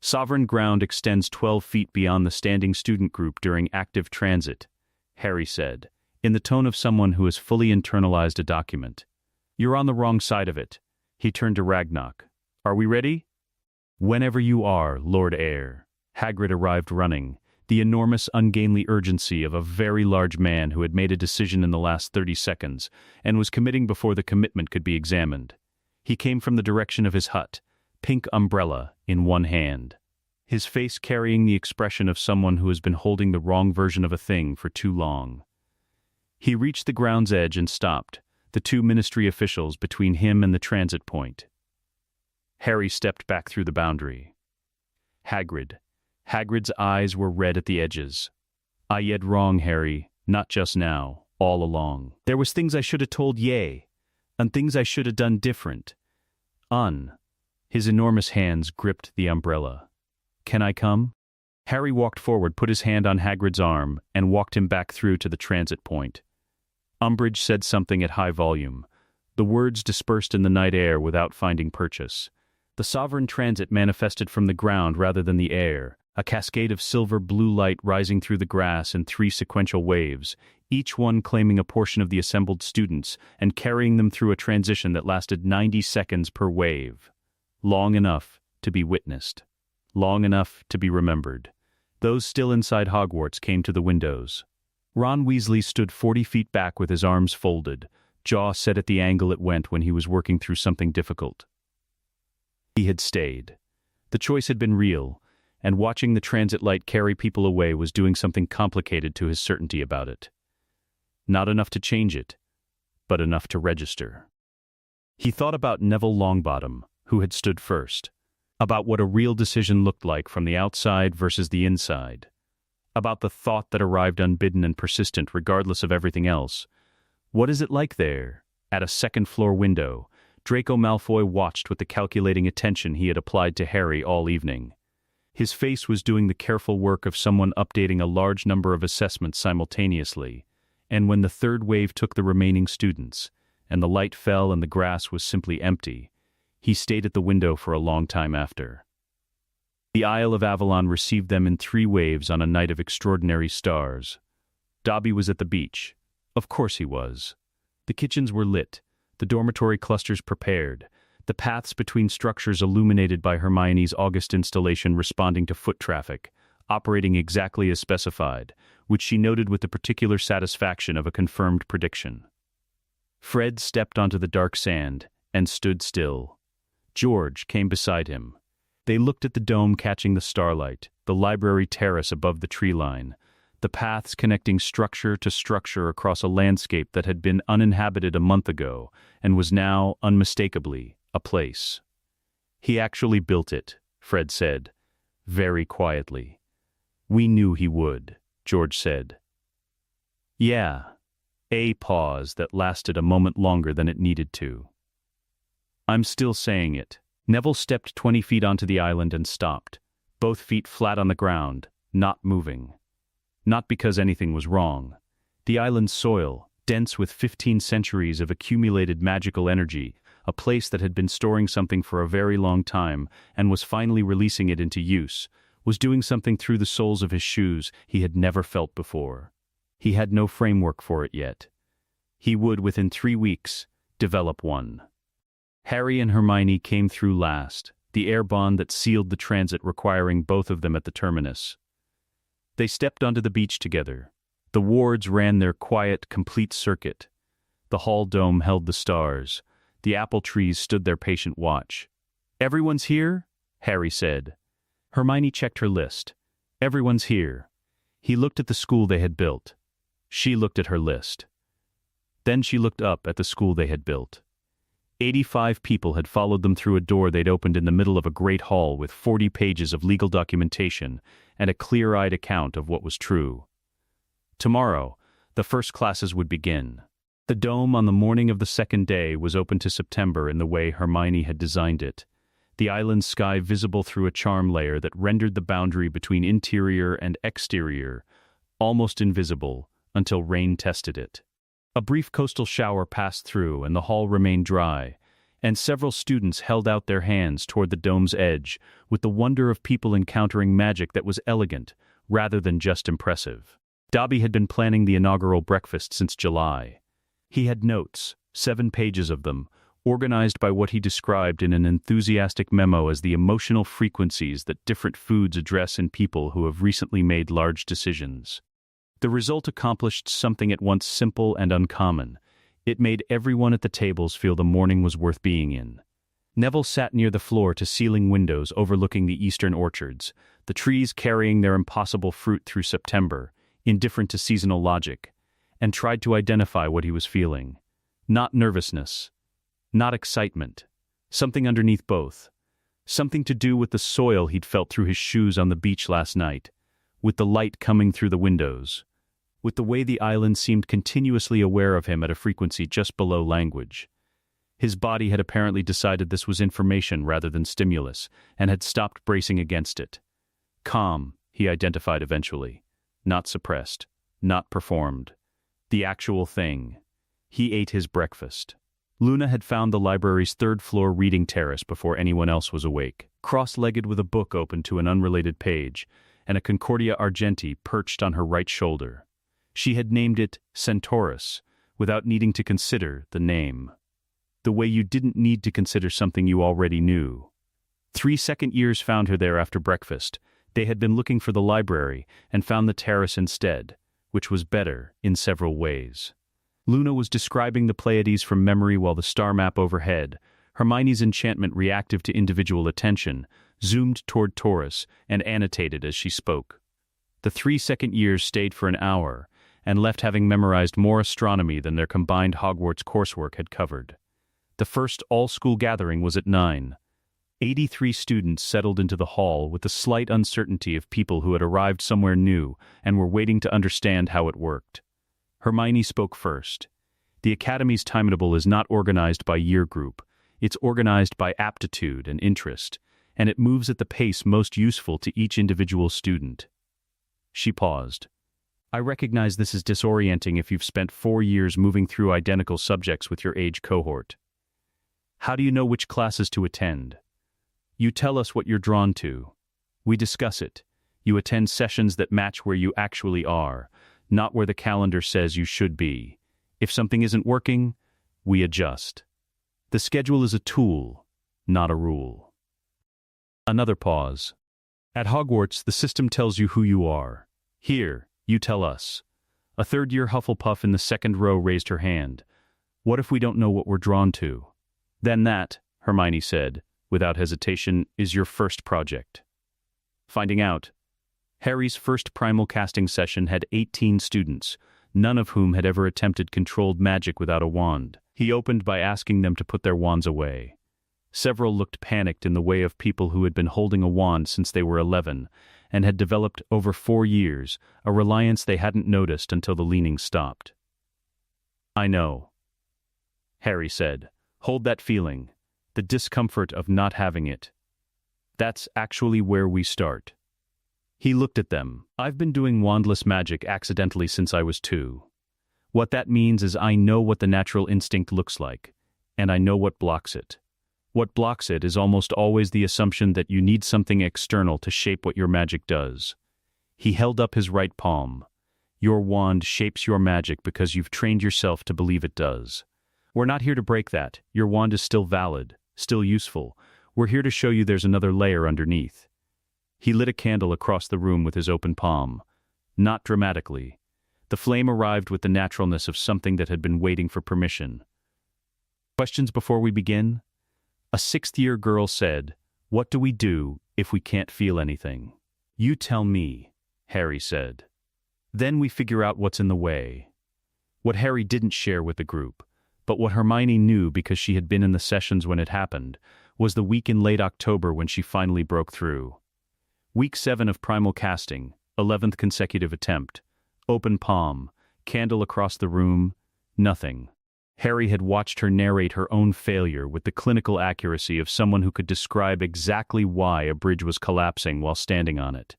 Sovereign ground extends 12 feet beyond the standing student group during active transit, Harry said, in the tone of someone who has fully internalized a document. You're on the wrong side of it. He turned to Ragnarok. Are we ready? Whenever you are, Lord Heir. Hagrid arrived running, the enormous ungainly urgency of a very large man who had made a decision in the last 30 seconds and was committing before the commitment could be examined. He came from the direction of his hut, pink umbrella in one hand, his face carrying the expression of someone who has been holding the wrong version of a thing for too long. He reached the ground's edge and stopped, the 2 Ministry officials between him and the transit point. Harry stepped back through the boundary. Hagrid's eyes were red at the edges. I yed wrong, Harry, not just now, all along. There was things I should have told ye, and things I should have done different. His enormous hands gripped the umbrella. Can I come? Harry walked forward, put his hand on Hagrid's arm, and walked him back through to the transit point. Umbridge said something at high volume. The words dispersed in the night air without finding purchase. The sovereign transit manifested from the ground rather than the air, a cascade of silver blue light rising through the grass in 3 sequential waves, each one claiming a portion of the assembled students and carrying them through a transition that lasted 90 seconds per wave. Long enough to be witnessed. Long enough to be remembered. Those still inside Hogwarts came to the windows. Ron Weasley stood 40 feet back with his arms folded, jaw set at the angle it went when he was working through something difficult. He had stayed. The choice had been real, and watching the transit light carry people away was doing something complicated to his certainty about it. Not enough to change it, but enough to register. He thought about Neville Longbottom, who had stood first, about what a real decision looked like from the outside versus the inside, about the thought that arrived unbidden and persistent regardless of everything else. What is it like there? At a second-floor window, Draco Malfoy watched with the calculating attention he had applied to Harry all evening. His face was doing the careful work of someone updating a large number of assessments simultaneously, and when the third wave took the remaining students, and the light fell and the grass was simply empty, he stayed at the window for a long time after. The Isle of Avalon received them in 3 waves on a night of extraordinary stars. Dobby was at the beach. Of course he was. The kitchens were lit, the dormitory clusters prepared, the paths between structures illuminated by Hermione's August installation responding to foot traffic, operating exactly as specified, which she noted with the particular satisfaction of a confirmed prediction. Fred stepped onto the dark sand and stood still. George came beside him. They looked at the dome catching the starlight, the library terrace above the tree line, the paths connecting structure to structure across a landscape that had been uninhabited a month ago and was now, unmistakably, a place. "He actually built it," Fred said, very quietly. "We knew he would," George said. "Yeah." A pause that lasted a moment longer than it needed to. "I'm still saying it." Neville stepped 20 feet onto the island and stopped, both feet flat on the ground, not moving. Not because anything was wrong. The island's soil, dense with 15 centuries of accumulated magical energy, a place that had been storing something for a very long time and was finally releasing it into use, was doing something through the soles of his shoes he had never felt before. He had no framework for it yet. He would, within 3 weeks, develop one. Harry and Hermione came through last, the air bond that sealed the transit requiring both of them at the terminus. They stepped onto the beach together. The wards ran their quiet, complete circuit. The hall dome held the stars. The apple trees stood their patient watch. "Everyone's here?" Harry said. Hermione checked her list. "Everyone's here." He looked at the school they had built. She looked at her list. Then she looked up at the school they had built. 85 people had followed them through a door they'd opened in the middle of a great hall with 40 pages of legal documentation and a clear-eyed account of what was true. Tomorrow, the first classes would begin. The dome on the morning of the second day was open to September in the way Hermione had designed it, the island sky visible through a charm layer that rendered the boundary between interior and exterior almost invisible until rain tested it. A brief coastal shower passed through and the hall remained dry, and several students held out their hands toward the dome's edge with the wonder of people encountering magic that was elegant rather than just impressive. Dobby had been planning the inaugural breakfast since July. He had notes, 7 pages of them, organized by what he described in an enthusiastic memo as the emotional frequencies that different foods address in people who have recently made large decisions. The result accomplished something at once simple and uncommon. It made everyone at the tables feel the morning was worth being in. Neville sat near the floor-to-ceiling windows overlooking the eastern orchards, the trees carrying their impossible fruit through September, indifferent to seasonal logic, and tried to identify what he was feeling. Not nervousness. Not excitement. Something underneath both. Something to do with the soil he'd felt through his shoes on the beach last night, with the light coming through the windows, with the way the island seemed continuously aware of him at a frequency just below language. His body had apparently decided this was information rather than stimulus, and had stopped bracing against it. Calm, he identified eventually. Not suppressed. Not performed. The actual thing. He ate his breakfast. Luna had found the library's third-floor reading terrace before anyone else was awake. cross-legged with a book open to an unrelated page, and a Concordia Argenti perched on her right shoulder. She had named it Centaurus, without needing to consider the name. The way you didn't need to consider something you already knew. 3 second years found her there after breakfast. They had been looking for the library and found the terrace instead, which was better in several ways. Luna was describing the Pleiades from memory while the star map overhead, Hermione's enchantment reactive to individual attention, zoomed toward Taurus and annotated as she spoke. The 3 second years stayed for an hour, and left having memorized more astronomy than their combined Hogwarts coursework had covered. The first all-school gathering was at 9. 83 students settled into the hall with the slight uncertainty of people who had arrived somewhere new and were waiting to understand how it worked. Hermione spoke first. The Academy's timetable is not organized by year group. It's organized by aptitude and interest, and it moves at the pace most useful to each individual student. She paused. I recognize this is disorienting if you've spent 4 years moving through identical subjects with your age cohort. How do you know which classes to attend? You tell us what you're drawn to. We discuss it. You attend sessions that match where you actually are, not where the calendar says you should be. If something isn't working, we adjust. The schedule is a tool, not a rule. Another pause. At Hogwarts, the system tells you who you are. Here, you tell us. A third-year Hufflepuff in the second row raised her hand. What if we don't know what we're drawn to? Then that, Hermione said, without hesitation, is your first project. Finding out. Harry's first primal casting session had 18 students, none of whom had ever attempted controlled magic without a wand. He opened by asking them to put their wands away. Several looked panicked in the way of people who had been holding a wand since they were 11, and had developed over 4 years, a reliance they hadn't noticed until the leaning stopped. I know, Harry said. Hold that feeling, the discomfort of not having it. That's actually where we start. He looked at them. I've been doing wandless magic accidentally since I was 2. What that means is I know what the natural instinct looks like, and I know what blocks it. What blocks it is almost always the assumption that you need something external to shape what your magic does. He held up his right palm. Your wand shapes your magic because you've trained yourself to believe it does. We're not here to break that. Your wand is still valid, still useful. We're here to show you there's another layer underneath. He lit a candle across the room with his open palm. Not dramatically. The flame arrived with the naturalness of something that had been waiting for permission. Questions before we begin? A 6th-year girl said, "What do we do if we can't feel anything?" You tell me, Harry said. Then we figure out what's in the way. What Harry didn't share with the group, but what Hermione knew because she had been in the sessions when it happened, was the week in late October when she finally broke through. Week 7 of primal casting, 11th consecutive attempt. Open palm, candle across the room, nothing. Harry had watched her narrate her own failure with the clinical accuracy of someone who could describe exactly why a bridge was collapsing while standing on it.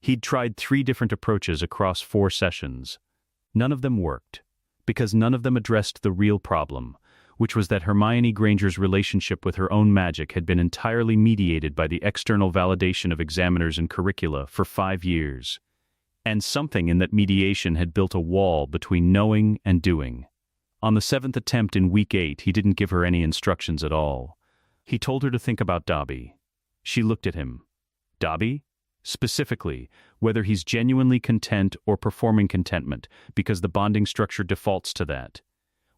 He'd tried 3 different approaches across 4 sessions. None of them worked, because none of them addressed the real problem, which was that Hermione Granger's relationship with her own magic had been entirely mediated by the external validation of examiners and curricula for 5 years. And something in that mediation had built a wall between knowing and doing. On the 7th attempt in week 8, he didn't give her any instructions at all. He told her to think about Dobby. She looked at him. Dobby? Specifically, whether he's genuinely content or performing contentment, because the bonding structure defaults to that.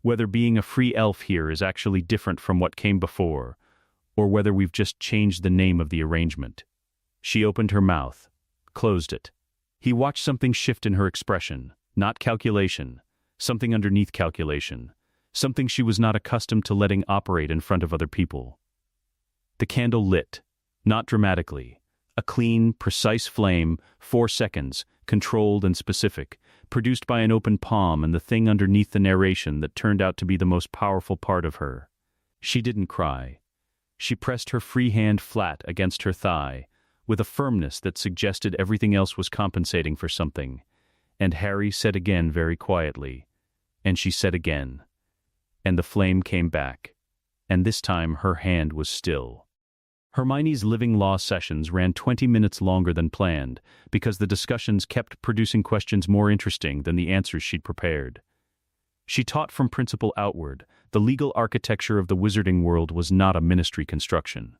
Whether being a free elf here is actually different from what came before, or whether we've just changed the name of the arrangement. She opened her mouth, closed it. He watched something shift in her expression, not calculation, something underneath calculation, something she was not accustomed to letting operate in front of other people. The candle lit, not dramatically. A clean, precise flame, 4 seconds, controlled and specific, produced by an open palm and the thing underneath the narration that turned out to be the most powerful part of her. She didn't cry. She pressed her free hand flat against her thigh, with a firmness that suggested everything else was compensating for something. And Harry said again very quietly, and she said again. And the flame came back, and this time her hand was still. Hermione's living law sessions ran 20 minutes longer than planned because the discussions kept producing questions more interesting than the answers she'd prepared. She taught from principle outward. The legal architecture of the wizarding world was not a ministry construction.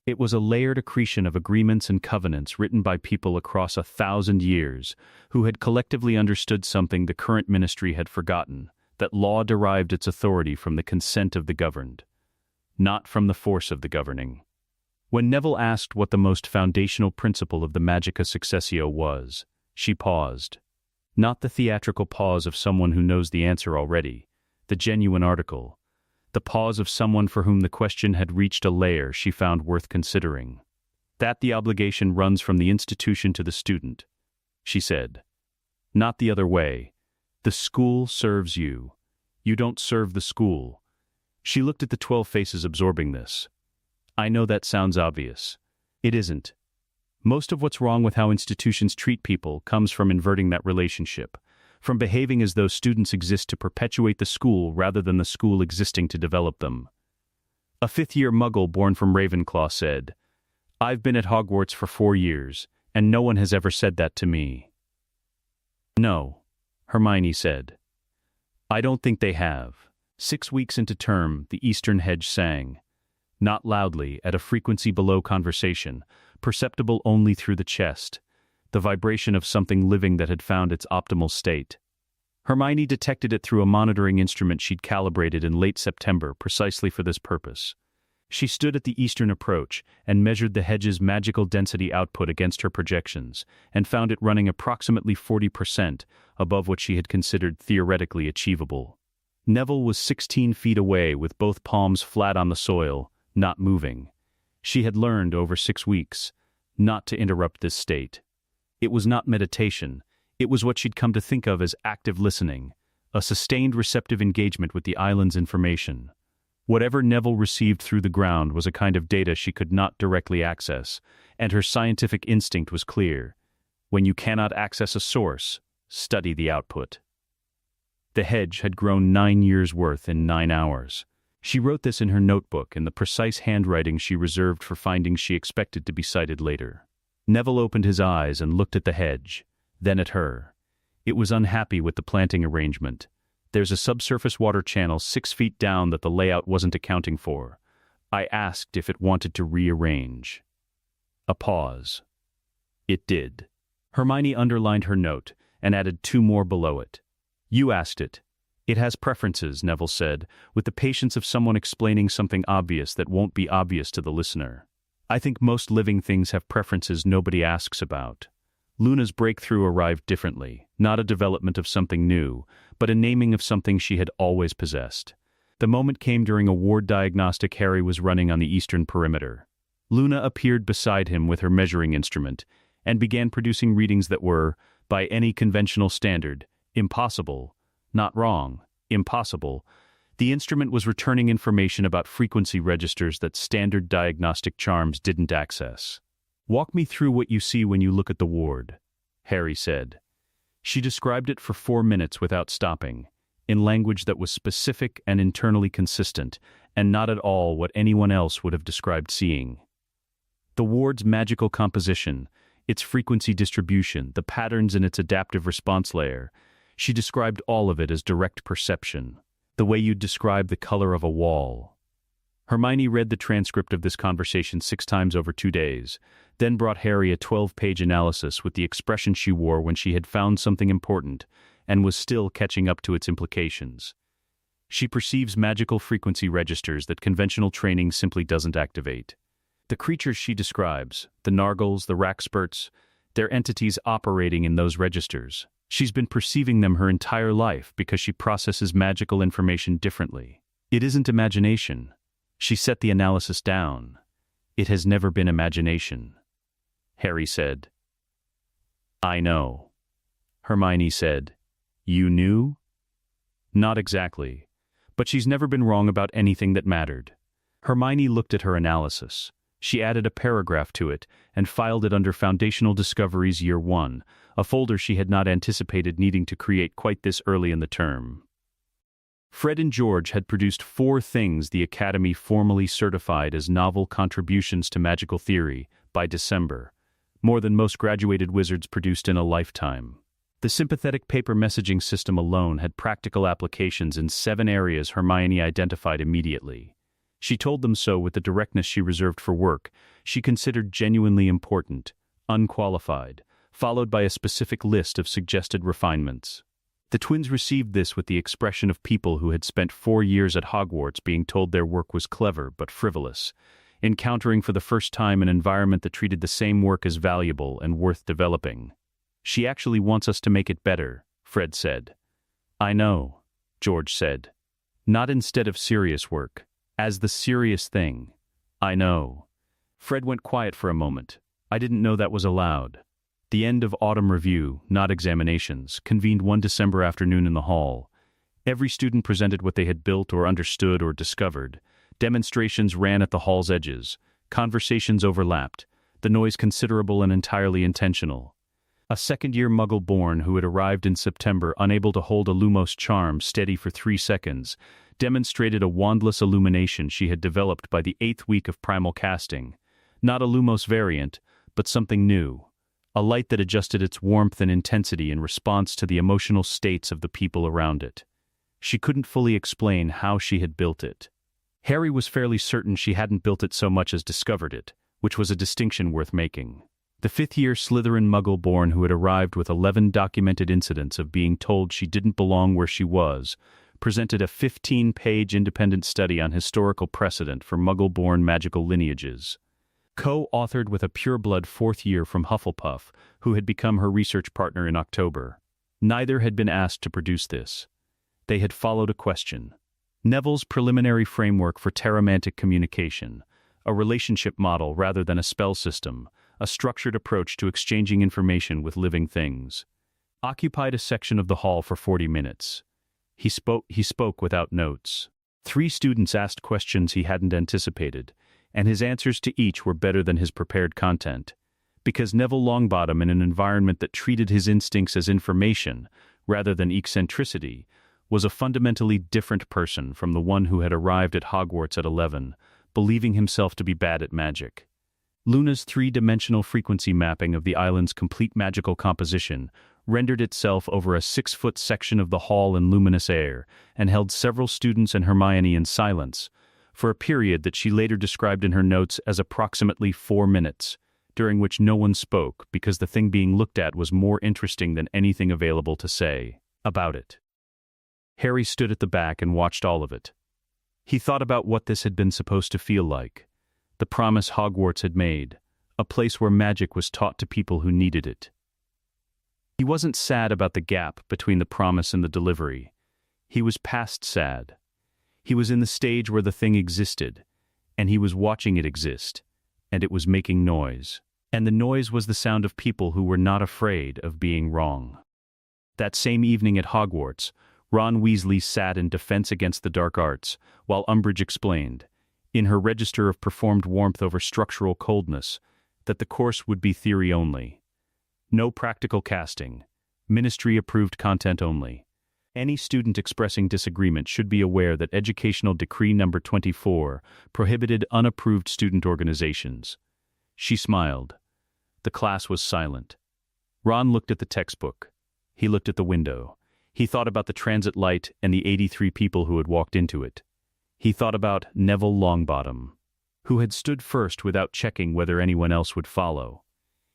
It was a layered accretion of agreements and covenants written by people across 1,000 years who had collectively understood something the current ministry had forgotten, that law derived its authority from the consent of the governed, not from the force of the governing. When Neville asked what the most foundational principle of the Magica Successio was, she paused. Not the theatrical pause of someone who knows the answer already, the genuine article, the pause of someone for whom the question had reached a layer she found worth considering. That the obligation runs from the institution to the student, she said. Not the other way. The school serves you. You don't serve the school. She looked at the 12 faces absorbing this. I know that sounds obvious. It isn't. Most of what's wrong with how institutions treat people comes from inverting that relationship, from behaving as though students exist to perpetuate the school rather than the school existing to develop them. A fifth-year muggle born from Ravenclaw said, "I've been at Hogwarts for 4 years, and no one has ever said that to me." No, Hermione said. I don't think they have. 6 weeks into term, the Eastern Hedge sang. Not loudly, at a frequency below conversation, perceptible only through the chest, the vibration of something living that had found its optimal state. Hermione detected it through a monitoring instrument she'd calibrated in late September precisely for this purpose. She stood at the eastern approach and measured the hedge's magical density output against her projections, and found it running approximately 40% above what she had considered theoretically achievable. Neville was 16 feet away with both palms flat on the soil, not moving. She had learned over 6 weeks not to interrupt this state. It was not meditation. It was what she'd come to think of as active listening, a sustained receptive engagement with the island's information. Whatever Neville received through the ground was a kind of data she could not directly access, and her scientific instinct was clear. When you cannot access a source, study the output. The hedge had grown 9 years' worth in 9 hours. She wrote this in her notebook in the precise handwriting she reserved for findings she expected to be cited later. Neville opened his eyes and looked at the hedge, then at her. It was unhappy with the planting arrangement. There's a subsurface water channel 6 feet down that the layout wasn't accounting for. I asked if it wanted to rearrange. A pause. It did. Hermione underlined her note and added 2 more below it. You asked it. It has preferences, Neville said, with the patience of someone explaining something obvious that won't be obvious to the listener. I think most living things have preferences nobody asks about. Luna's breakthrough arrived differently, not a development of something new, but a naming of something she had always possessed. The moment came during a ward diagnostic Harry was running on the eastern perimeter. Luna appeared beside him with her measuring instrument, and began producing readings that were, by any conventional standard, impossible. Not wrong, impossible. The instrument was returning information about frequency registers that standard diagnostic charms didn't access. Walk me through what you see when you look at the ward, Harry said. She described it for 4 minutes without stopping, in language that was specific and internally consistent, and not at all what anyone else would have described seeing. The ward's magical composition, its frequency distribution, the patterns in its adaptive response layer, she described all of it as direct perception, the way you'd describe the color of a wall. Hermione read the transcript of this conversation 6 times over 2 days, then brought Harry a 12-page analysis with the expression she wore when she had found something important and was still catching up to its implications. She perceives magical frequency registers that conventional training simply doesn't activate. The creatures she describes, the Nargles, the Rackspurts, they're entities operating in those registers. She's been perceiving them her entire life because she processes magical information differently. It isn't imagination. She set the analysis down. It has never been imagination. Harry said. I know. Hermione said. You knew? Not exactly. But she's never been wrong about anything that mattered. Hermione looked at her analysis. She added a paragraph to it and filed it under Foundational Discoveries Year 1, a folder she had not anticipated needing to create quite this early in the term. Fred and George had produced 4 things the Academy formally certified as novel contributions to magical theory by December, more than most graduated wizards produced in a lifetime. The sympathetic paper messaging system alone had practical applications in 7 areas Hermione identified immediately. She told them so with the directness she reserved for work she considered genuinely important, unqualified, followed by a specific list of suggested refinements. The twins received this with the expression of people who had spent 4 years at Hogwarts being told their work was clever but frivolous, encountering for the first time an environment that treated the same work as valuable and worth developing. "She actually wants us to make it better," Fred said. "I know," George said. "Not instead of serious work, as the serious thing. I know." Fred went quiet for a moment. "I didn't know that was allowed." The end of autumn review, not examinations, convened one December afternoon in the hall. Every student presented what they had built or understood or discovered. Demonstrations ran at the hall's edges. Conversations overlapped, the noise considerable and entirely intentional. A second-year Muggle born who had arrived in September unable to hold a Lumos charm steady for 3 seconds, demonstrated a wandless illumination she had developed by the 8th week of primal casting. Not a Lumos variant, but something new. A light that adjusted its warmth and intensity in response to the emotional states of the people around it. She couldn't fully explain how she had built it. Harry was fairly certain she hadn't built it so much as discovered it, which was a distinction worth making. The 5th-year Slytherin Muggle-born who had arrived with 11 documented incidents of being told she didn't belong where she was, presented a 15-page independent study on historical precedent for Muggle-born magical lineages. Co-authored with a pureblood 4th year from Hufflepuff, who had become her research partner in October. Neither had been asked to produce this. They had followed a question. Neville's preliminary framework for terramantic communication, a relationship model rather than a spell system, a structured approach to exchanging information with living things. Occupied a section of the hall for 40 minutes. He spoke without notes. 3 students asked questions he hadn't anticipated, and his answers to each were better than his prepared content. Because Neville Longbottom, in an environment that treated his instincts as information rather than eccentricity, was a fundamentally different person from the one who had arrived at Hogwarts at 11, believing himself to be bad at magic. Luna's 3-dimensional frequency mapping of the island's complete magical composition rendered itself over a 6-foot section of the hall in luminous air and held several students and Hermione in silence, for a period that she later described in her notes as approximately 4 minutes, during which no one spoke because the thing being looked at was more interesting than anything available to say about it. Harry stood at the back and watched all of it. He thought about what this had been supposed to feel like, the promise Hogwarts had made, a place where magic was taught to people who needed it. He wasn't sad about the gap between the promise and the delivery. He was past sad. He was in the stage where the thing existed, and he was watching it exist, and it was making noise. And the noise was the sound of people who were not afraid of being wrong. That same evening at Hogwarts, Ron Weasley sat in Defense Against the Dark Arts, while Umbridge explained, in her register of performed warmth over structural coldness, that the course would be theory only. No practical casting, ministry-approved content only. Any student expressing disagreement should be aware that Educational Decree No. 24 prohibited unapproved student organizations. She smiled. The class was silent. Ron looked at the textbook. He looked at the window. He thought about the transit light and the 83 people who had walked into it. He thought about Neville Longbottom, who had stood first without checking whether anyone else would follow.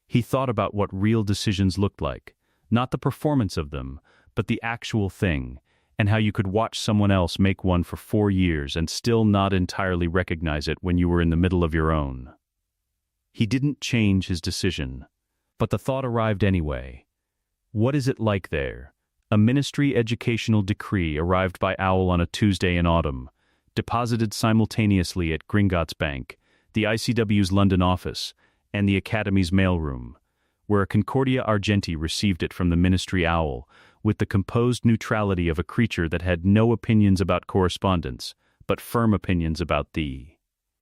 He thought about what real decisions looked like, not the performance of them, but the actual thing, and how you could watch someone else make one for 4 years and still not entirely recognize it when you were in the middle of your own. He didn't change his decision, but the thought arrived anyway. What is it like there? A ministry educational decree arrived by owl on a Tuesday in autumn, deposited simultaneously at Gringotts Bank, the ICW's London office, and the Academy's mailroom, where a Concordia Argenti received it from the ministry owl, with the composed neutrality of a creature that had no opinions about correspondence, but firm opinions about the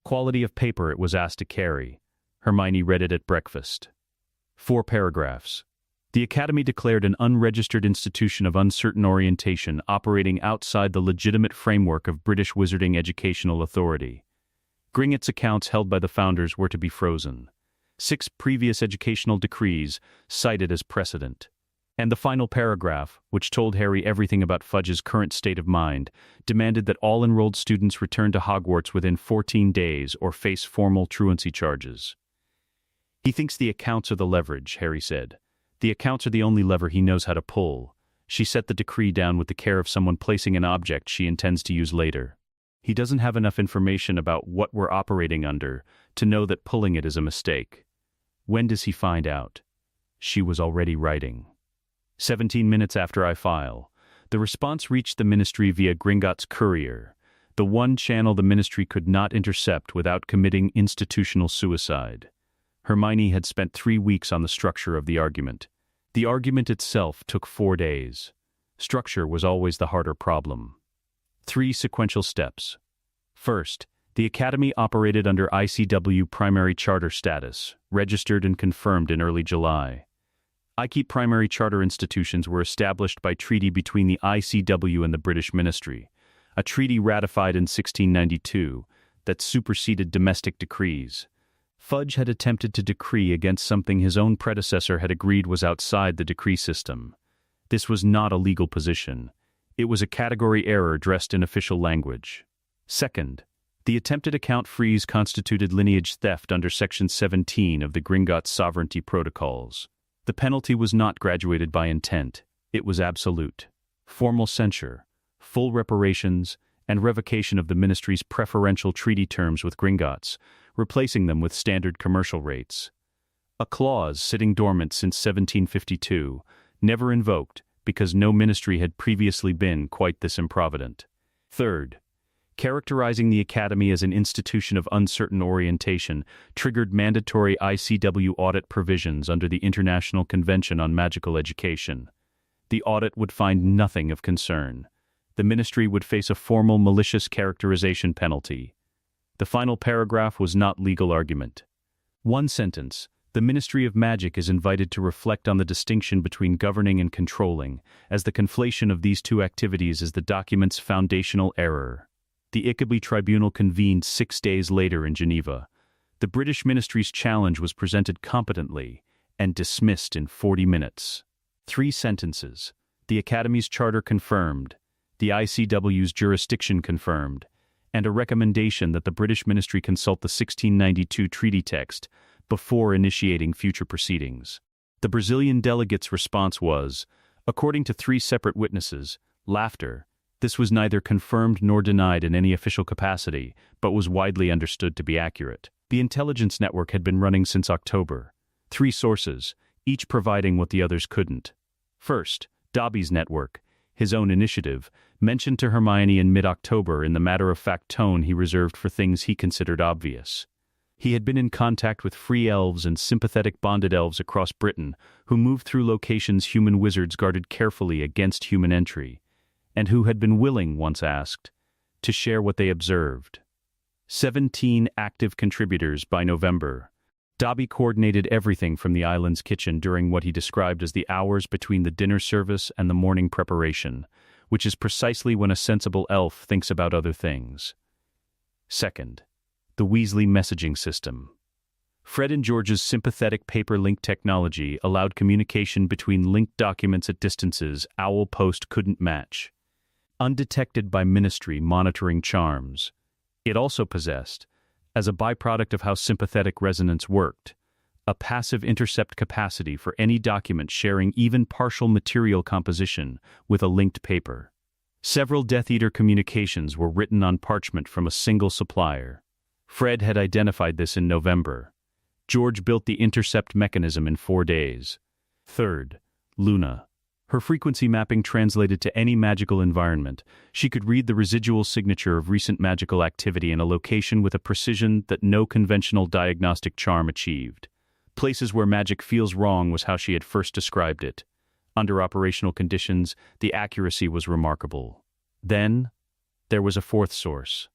quality of paper it was asked to carry. Hermione read it at breakfast. 4 paragraphs. The Academy declared an unregistered institution of uncertain orientation operating outside the legitimate framework of British Wizarding Educational Authority. Gringotts accounts held by the founders were to be frozen. 6 previous educational decrees cited as precedent. And the final paragraph, which told Harry everything about Fudge's current state of mind, demanded that all enrolled students return to Hogwarts within 14 days or face formal truancy charges. "He thinks the accounts are the leverage," Harry said. "The accounts are the only lever he knows how to pull." She set the decree down with the care of someone placing an object she intends to use later. "He doesn't have enough information about what we're operating under to know that pulling it is a mistake." When does he find out? She was already writing. 17 minutes after I file. The response reached the ministry via Gringotts Courier, the one channel the ministry could not intercept without committing institutional suicide. Hermione had spent 3 weeks on the structure of the argument. The argument itself took 4 days. Structure was always the harder problem. 3 sequential steps. First, the Academy operated under ICW primary charter status, registered and confirmed in early July. ICE primary charter institutions were established by treaty between the ICW and the British Ministry, a treaty ratified in 1692 that superseded domestic decrees. Fudge had attempted to decree against something his own predecessor had agreed was outside the decree system. This was not a legal position. It was a category error dressed in official language. Second, the attempted account freeze constituted lineage theft under Section 17 of the Gringotts Sovereignty Protocols. The penalty was not graduated by intent. It was absolute. Formal censure, full reparations, and revocation of the ministry's preferential treaty terms with Gringotts, replacing them with standard commercial rates. A clause sitting dormant since 1752, never invoked because no ministry had previously been quite this improvident. Third, characterizing the Academy as an institution of uncertain orientation triggered mandatory ICW audit provisions under the International Convention on Magical Education. The audit would find nothing of concern. The ministry would face a formal malicious characterization penalty. The final paragraph was not legal argument. One sentence: the Ministry of Magic is invited to reflect on the distinction between governing and controlling, as the conflation of these two activities is the document's foundational error. The Ickaby Tribunal convened 6 days later in Geneva. The British ministry's challenge was presented competently and dismissed in 40 minutes. 3 sentences. The Academy's charter confirmed, the ICW's jurisdiction confirmed, and a recommendation that the British ministry consult the 1692 treaty text before initiating future proceedings. The Brazilian delegates' response was, according to 3 separate witnesses, laughter. This was neither confirmed nor denied in any official capacity, but was widely understood to be accurate. The intelligence network had been running since October. 3 sources, each providing what the others couldn't. First, Dobby's network, his own initiative, mentioned to Hermione in mid-October in the matter-of-fact tone he reserved for things he considered obvious. He had been in contact with free elves and sympathetic bonded elves across Britain who moved through locations human wizards guarded carefully against human entry, and who had been willing, once asked, to share what they observed. 17 active contributors by November. Dobby coordinated everything from the island's kitchen during what he described as the hours between the dinner service and the morning preparation, which is precisely when a sensible elf thinks about other things. Second, the Weasley messaging system. Fred and George's sympathetic paper link technology allowed communication between linked documents at distances Owl Post couldn't match. Undetected by ministry monitoring charms, it also possessed, as a byproduct of how sympathetic resonance worked, a passive intercept capacity for any document sharing even partial material composition with a linked paper. Several Death Eater communications were written on parchment from a single supplier. Fred had identified this in November. George built the intercept mechanism in 4 days. Third, Luna. Her frequency mapping translated to any magical environment. She could read the residual signature of recent magical activity in a location with a precision that no conventional diagnostic charm achieved. Places where magic feels wrong was how she had first described it. Under operational conditions, the accuracy was remarkable. Then, there was a 4th source.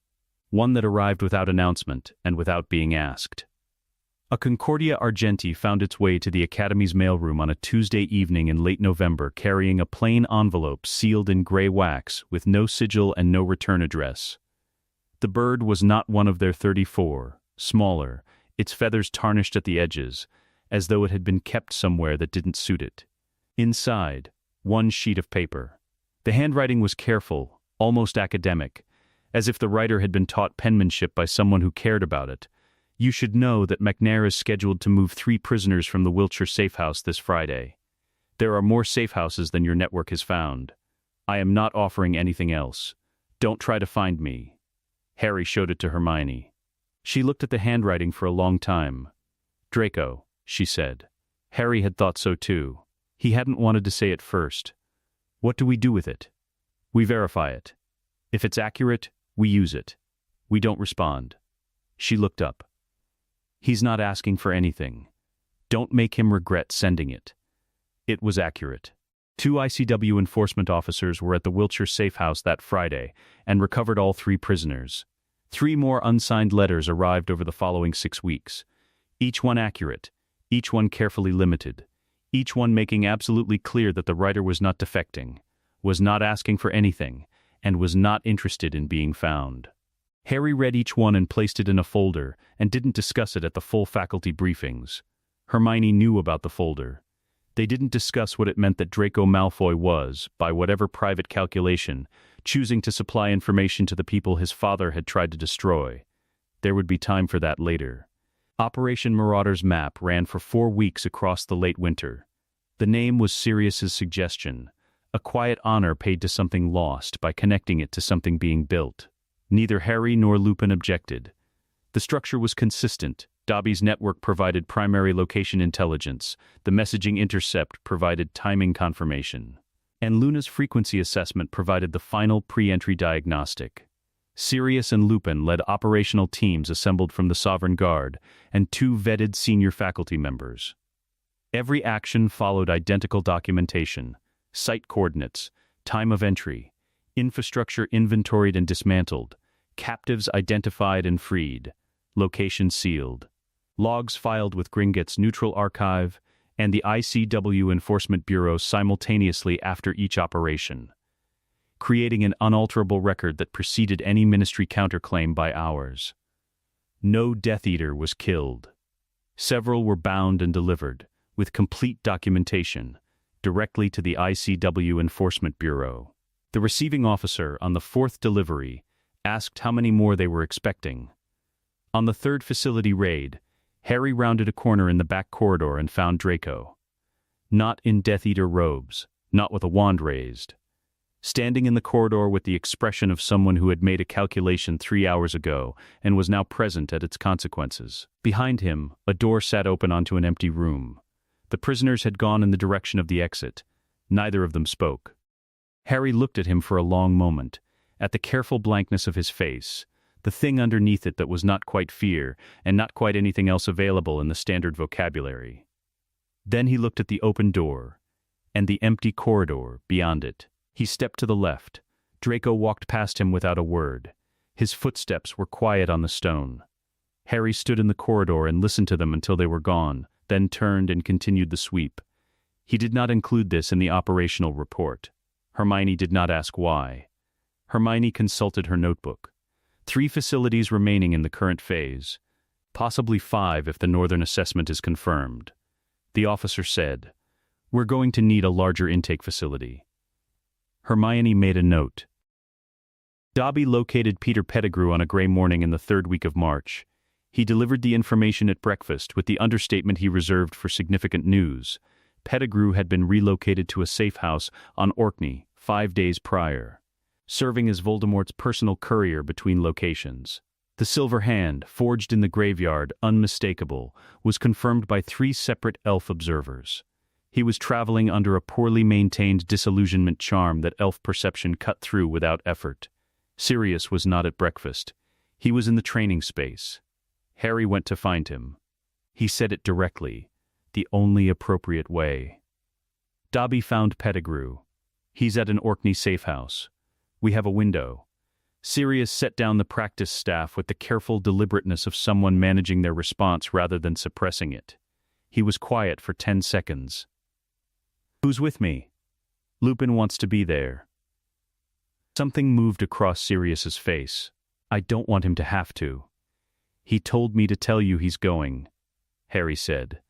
One that arrived without announcement and without being asked. A Concordia Argenti found its way to the Academy's mailroom on a Tuesday evening in late November carrying a plain envelope sealed in gray wax with no sigil and no return address. The bird was not one of their 34, smaller, its feathers tarnished at the edges, as though it had been kept somewhere that didn't suit it. Inside, one sheet of paper. The handwriting was careful, almost academic, as if the writer had been taught penmanship by someone who cared about it. You should know that McNair is scheduled to move 3 prisoners from the Wiltshire safe house this Friday. There are more safe houses than your network has found. I am not offering anything else. Don't try to find me. Harry showed it to Hermione. She looked at the handwriting for a long time. Draco, she said. Harry had thought so too. He hadn't wanted to say it first. What do we do with it? We verify it. If it's accurate, we use it. We don't respond. She looked up. He's not asking for anything. Don't make him regret sending it. It was accurate. 2 ICW enforcement officers were at the Wiltshire safe house that Friday and recovered all 3 prisoners. 3 more unsigned letters arrived over the following 6 weeks. Each one accurate, each one carefully limited, each one making absolutely clear that the writer was not defecting, was not asking for anything, and was not interested in being found. Harry read each one and placed it in a folder and didn't discuss it at the full faculty briefings. Hermione knew about the folder. They didn't discuss what it meant that Draco Malfoy was, by whatever private calculation, choosing to supply information to the people his father had tried to destroy. There would be time for that later. Operation Marauder's map ran for 4 weeks across the late winter. The name was Sirius's suggestion, a quiet honor paid to something lost by connecting it to something being built. Neither Harry nor Lupin objected. The structure was consistent. Dobby's network provided primary location intelligence, the messaging intercept provided timing confirmation, and Luna's frequency assessment provided the final pre-entry diagnostic. Sirius and Lupin led operational teams assembled from the Sovereign Guard and 2 vetted senior faculty members. Every action followed identical documentation, site coordinates, time of entry, infrastructure inventoried and dismantled, captives identified and freed, location sealed, logs filed with Gringotts Neutral Archive and the ICW Enforcement Bureau simultaneously after each operation, creating an unalterable record that preceded any ministry counterclaim by ours. No Death Eater was killed. Several were bound and delivered, with complete documentation, directly to the ICW Enforcement Bureau. The receiving officer, on the 4th delivery, asked how many more they were expecting. On the 3rd facility raid, Harry rounded a corner in the back corridor and found Draco. Not in Death Eater robes, not with a wand raised. Standing in the corridor with the expression of someone who had made a calculation 3 hours ago and was now present at its consequences. Behind him, a door sat open onto an empty room. The prisoners had gone in the direction of the exit. Neither of them spoke. Harry looked at him for a long moment, at the careful blankness of his face, the thing underneath it that was not quite fear and not quite anything else available in the standard vocabulary. Then he looked at the open door and the empty corridor beyond it. He stepped to the left. Draco walked past him without a word. His footsteps were quiet on the stone. Harry stood in the corridor and listened to them until they were gone, then turned and continued the sweep. He did not include this in the operational report. Hermione did not ask why. Hermione consulted her notebook. 3 facilities remaining in the current phase. Possibly 5 if the Northern assessment is confirmed. The officer said, "We're going to need a larger intake facility." Hermione made a note. Dobby located Peter Pettigrew on a gray morning in the 3rd week of March. He delivered the information at breakfast with the understatement he reserved for significant news. Pettigrew had been relocated to a safe house on Orkney 5 days prior, serving as Voldemort's personal courier between locations. The silver hand, forged in the graveyard, unmistakable, was confirmed by 3 separate elf observers. He was traveling under a poorly maintained disillusionment charm that elf perception cut through without effort. Sirius was not at breakfast. He was in the training space. Harry went to find him. He said it directly, the only appropriate way. Dobby found Pettigrew. He's at an Orkney safe house. We have a window. Sirius set down the practice staff with the careful deliberateness of someone managing their response rather than suppressing it. He was quiet for 10 seconds. "Who's with me?" "Lupin wants to be there." Something moved across Sirius's face. "I don't want him to have to." "He told me to tell you he's going," Harry said.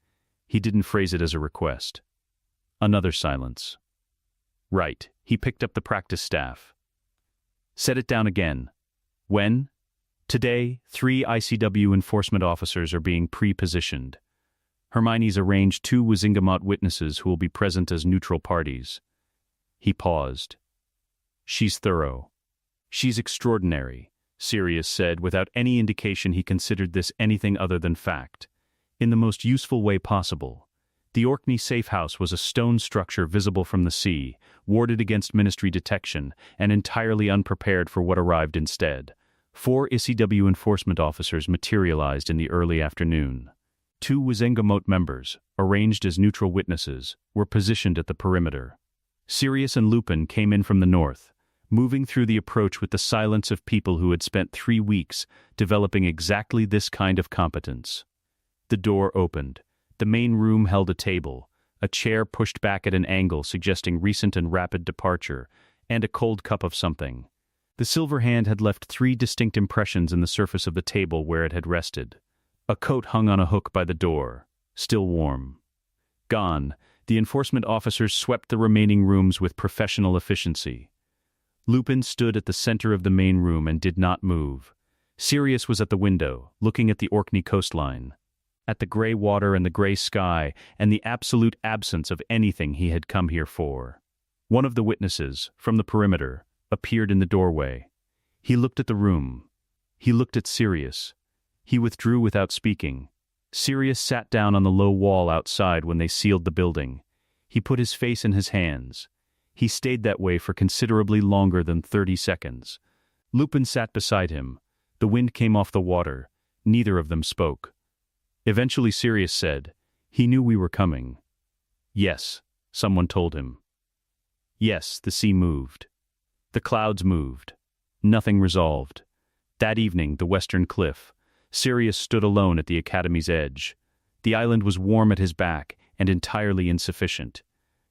He didn't phrase it as a request. Another silence. "Right." He picked up the practice staff. "Set it down again." "When?" "Today, 3 ICW enforcement officers are being pre-positioned. Hermione's arranged 2 Wizengamot witnesses who will be present as neutral parties." He paused. "She's thorough. She's extraordinary," Sirius said without any indication he considered this anything other than fact. "In the most useful way possible. The Orkney safe house was a stone structure visible from the sea, warded against Ministry detection, and entirely unprepared for what arrived instead. 4 ICW enforcement officers materialized in the early afternoon. 2 Wizengamot members, arranged as neutral witnesses, were positioned at the perimeter. Sirius and Lupin came in from the north, moving through the approach with the silence of people who had spent 3 weeks developing exactly this kind of competence. The door opened. The main room held a table, a chair pushed back at an angle suggesting recent and rapid departure, and a cold cup of something. The silver hand had left 3 distinct impressions in the surface of the table where it had rested. A coat hung on a hook by the door, still warm. Gone, the enforcement officers swept the remaining rooms with professional efficiency. Lupin stood at the center of the main room and did not move. Sirius was at the window, looking at the Orkney coastline, at the gray water and the gray sky, and the absolute absence of anything he had come here for. One of the witnesses, from the perimeter, appeared in the doorway. He looked at the room. He looked at Sirius. He withdrew without speaking. Sirius sat down on the low wall outside when they sealed the building. He put his face in his hands. He stayed that way for considerably longer than 30 seconds. Lupin sat beside him. The wind came off the water. Neither of them spoke. Eventually Sirius said, "He knew we were coming." "Yes," someone told him. Yes, the sea moved. The clouds moved. Nothing resolved. That evening, the western cliff. Sirius stood alone at the Academy's edge. The island was warm at his back and entirely insufficient.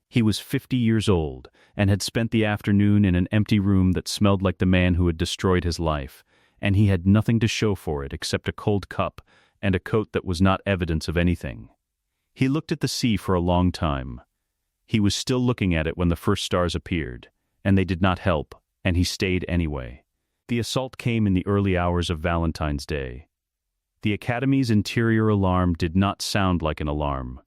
He was 50 years old and had spent the afternoon in an empty room that smelled like the man who had destroyed his life, and he had nothing to show for it except a cold cup and a coat that was not evidence of anything. He looked at the sea for a long time. He was still looking at it when the first stars appeared, and they did not help, and he stayed anyway. The assault came in the early hours of Valentine's Day. The Academy's interior alarm did not sound like an alarm.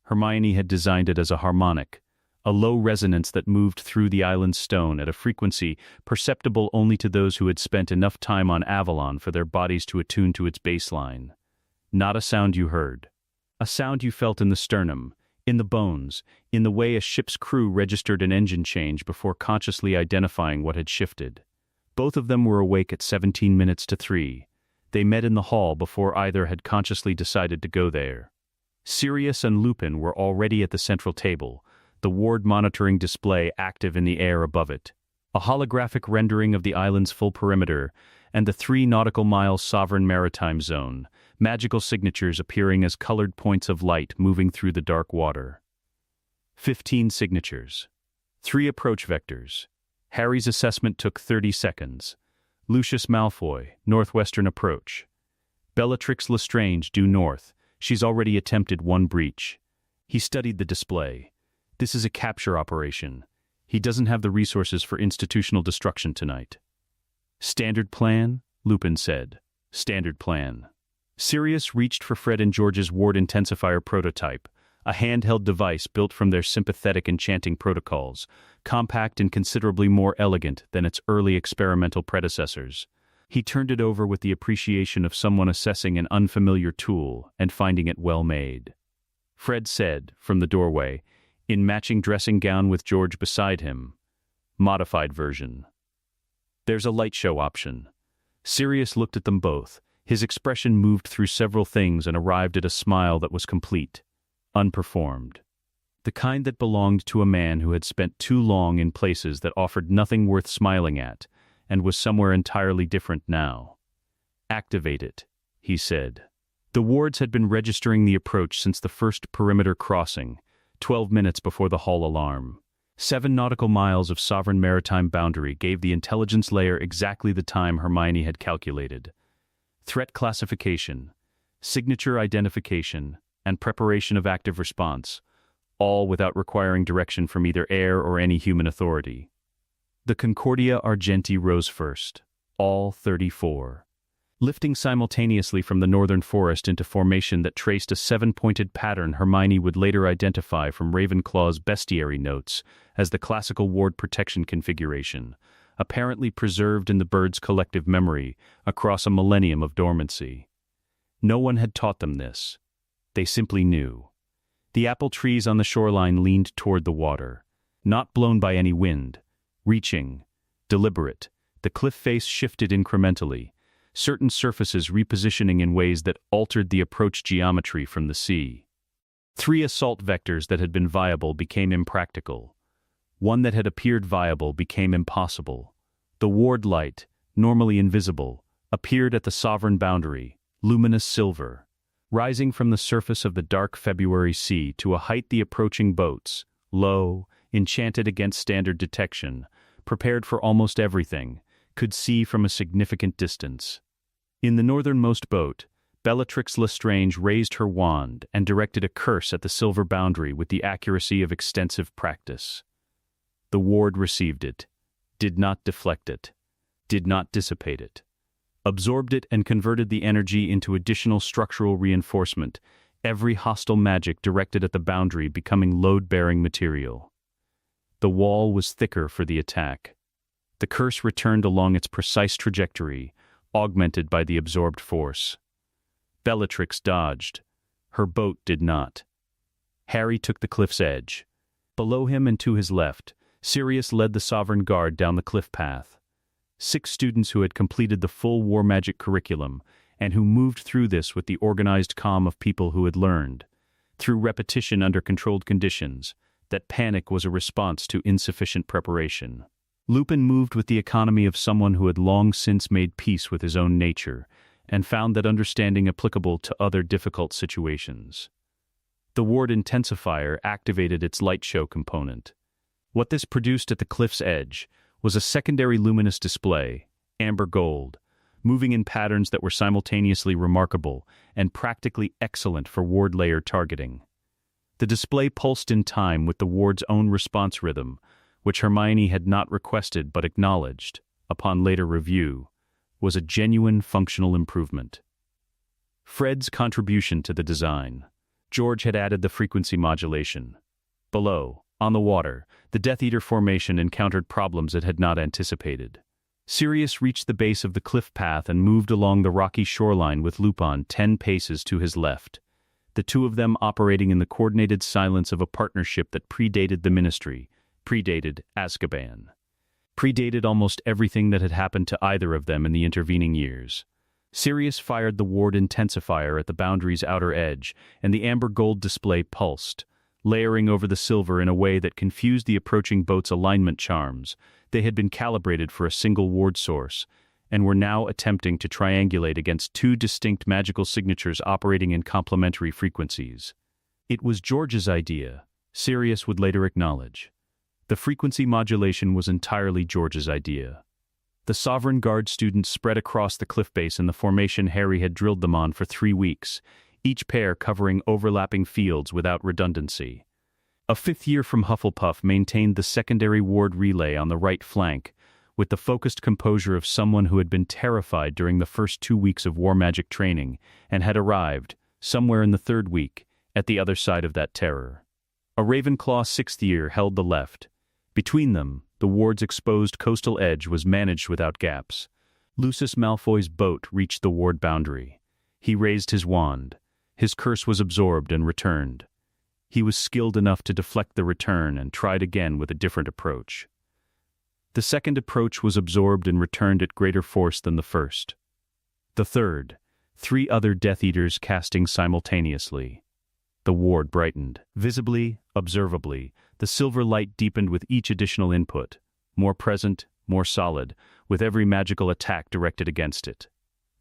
Hermione had designed it as a harmonic, a low resonance that moved through the island's stone at a frequency perceptible only to those who had spent enough time on Avalon for their bodies to attune to its baseline. Not a sound you heard. A sound you felt in the sternum, in the bones, in the way a ship's crew registered an engine change before consciously identifying what had shifted. Both of them were awake at 17 minutes to 3. They met in the hall before either had consciously decided to go there. Sirius and Lupin were already at the central table, the ward monitoring display active in the air above it. A holographic rendering of the island's full perimeter and the 3 nautical miles sovereign maritime zone, magical signatures appearing as colored points of light moving through the dark water. 15 signatures. 3 approach vectors. Harry's assessment took 30 seconds. Lucius Malfoy, northwestern approach. Bellatrix Lestrange, due north. She's already attempted 1 breach. He studied the display. This is a capture operation. He doesn't have the resources for institutional destruction tonight. Standard plan? Lupin said. Standard plan. Sirius reached for Fred and George's ward intensifier prototype, a handheld device built from their sympathetic enchanting protocols, compact and considerably more elegant than its early experimental predecessors. He turned it over with the appreciation of someone assessing an unfamiliar tool and finding it well made. Fred said, from the doorway, in matching dressing gown with George beside him, "Modified version." "There's a light show option." Sirius looked at them both. His expression moved through several things and arrived at a smile that was complete, unperformed. The kind that belonged to a man who had spent too long in places that offered nothing worth smiling at, and was somewhere entirely different now. "Activate it," he said. The wards had been registering the approach since the first perimeter crossing, 12 minutes before the hall alarm. 7 nautical miles of sovereign maritime boundary gave the intelligence layer exactly the time Hermione had calculated. Threat classification, signature identification, and preparation of active response, all without requiring direction from either air or any human authority. The Concordia Argenti rose first, all 34. Lifting simultaneously from the northern forest into formation that traced a 7-pointed pattern Hermione would later identify from Ravenclaw's bestiary notes as the classical ward protection configuration, apparently preserved in the bird's collective memory across a millennium of dormancy. No one had taught them this. They simply knew. The apple trees on the shoreline leaned toward the water, not blown by any wind, reaching, deliberate. The cliff face shifted incrementally, certain surfaces repositioning in ways that altered the approach geometry from the sea. 3 assault vectors that had been viable became impractical. One that had appeared viable became impossible. The ward light, normally invisible, appeared at the sovereign boundary, luminous silver, rising from the surface of the dark February sea to a height the approaching boats, low, enchanted against standard detection, prepared for almost everything, could see from a significant distance. In the northernmost boat, Bellatrix Lestrange raised her wand and directed a curse at the silver boundary with the accuracy of extensive practice. The ward received it, did not deflect it, did not dissipate it, absorbed it and converted the energy into additional structural reinforcement, every hostile magic directed at the boundary becoming load-bearing material. The wall was thicker for the attack. The curse returned along its precise trajectory, augmented by the absorbed force. Bellatrix dodged. Her boat did not. Harry took the cliff's edge. Below him and to his left, Sirius led the Sovereign Guard down the cliff path. 6 students who had completed the full war magic curriculum and who moved through this with the organized calm of people who had learned, through repetition under controlled conditions, that panic was a response to insufficient preparation. Lupin moved with the economy of someone who had long since made peace with his own nature and found that understanding applicable to other difficult situations. The ward intensifier activated its light show component. What this produced at the cliff's edge was a secondary luminous display, amber gold, moving in patterns that were simultaneously remarkable and practically excellent for ward layer targeting. The display pulsed in time with the ward's own response rhythm, which Hermione had not requested but acknowledged, upon later review, was a genuine functional improvement. Fred's contribution to the design. George had added the frequency modulation. Below, on the water, the Death Eater formation encountered problems it had not anticipated. Sirius reached the base of the cliff path and moved along the rocky shoreline with Lupin 10 paces to his left, the two of them operating in the coordinated silence of a partnership that predated the Ministry, predated Azkaban, predated almost everything that had happened to either of them in the intervening years. Sirius fired the ward intensifier at the boundary's outer edge, and the amber gold display pulsed, layering over the silver in a way that confused the approaching boat's alignment charms. They had been calibrated for a single ward source, and were now attempting to triangulate against 2 distinct magical signatures operating in complementary frequencies. It was George's idea, Sirius would later acknowledge. The frequency modulation was entirely George's idea. The Sovereign Guard students spread across the cliff base in the formation Harry had drilled them on for 3 weeks, each pair covering overlapping fields without redundancy. A 5th year from Hufflepuff maintained the secondary ward relay on the right flank, with the focused composure of someone who had been terrified during the first 2 weeks of war magic training and had arrived, somewhere in the 3rd week, at the other side of that terror. A Ravenclaw 6th year held the left. Between them, the ward's exposed coastal edge was managed without gaps. Lucius Malfoy's boat reached the ward boundary. He raised his wand. His curse was absorbed and returned. He was skilled enough to deflect the return and tried again with a different approach. The second approach was absorbed and returned at greater force than the first. The third, 3 other Death Eaters casting simultaneously. The ward brightened. Visibly, observably, the silver light deepened with each additional input, more present, more solid, with every magical attack directed against it.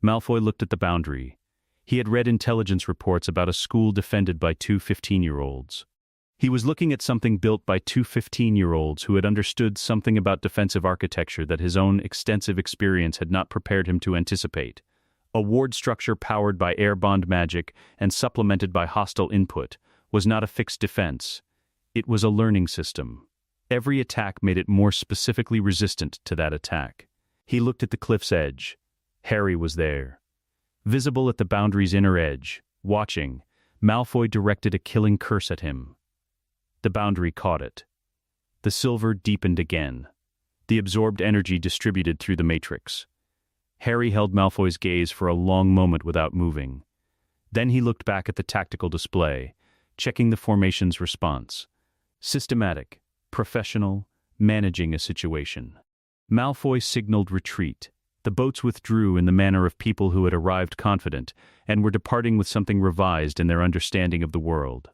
Malfoy looked at the boundary. He had read intelligence reports about a school defended by two 15-year-olds. He was looking at something built by two 15-year-olds who had understood something about defensive architecture that his own extensive experience had not prepared him to anticipate. A ward structure powered by air bond magic and supplemented by hostile input was not a fixed defense. It was a learning system. Every attack made it more specifically resistant to that attack. He looked at the cliff's edge. Harry was there. Visible at the boundary's inner edge, watching, Malfoy directed a killing curse at him. The boundary caught it. The silver deepened again. The absorbed energy distributed through the matrix. Harry held Malfoy's gaze for a long moment without moving. Then he looked back at the tactical display, checking the formation's response. Systematic, professional, managing a situation. Malfoy signaled retreat. The boats withdrew in the manner of people who had arrived confident and were departing with something revised in their understanding of the world.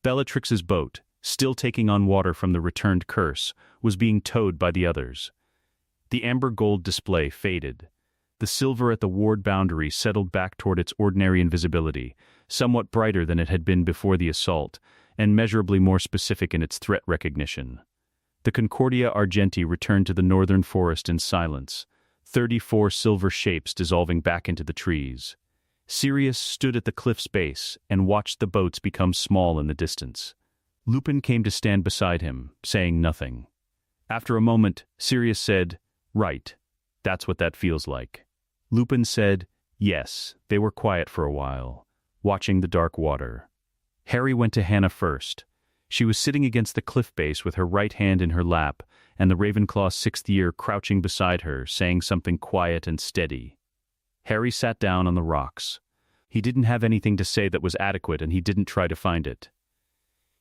Bellatrix's boat, still taking on water from the returned curse, was being towed by the others. The amber gold display faded. The silver at the ward boundary settled back toward its ordinary invisibility, somewhat brighter than it had been before the assault, and measurably more specific in its threat recognition. The Concordia Argenti returned to the northern forest in silence, 34 silver shapes dissolving back into the trees. Sirius stood at the cliff's base and watched the boats become small in the distance. Lupin came to stand beside him, saying nothing. After a moment, Sirius said, "Right. That's what that feels like." Lupin said, "Yes." They were quiet for a while, watching the dark water. Harry went to Hannah first. She was sitting against the cliff base with her right hand in her lap, and the Ravenclaw's sixth year crouching beside her, saying something quiet and steady. Harry sat down on the rocks. He didn't have anything to say that was adequate, and he didn't try to find it.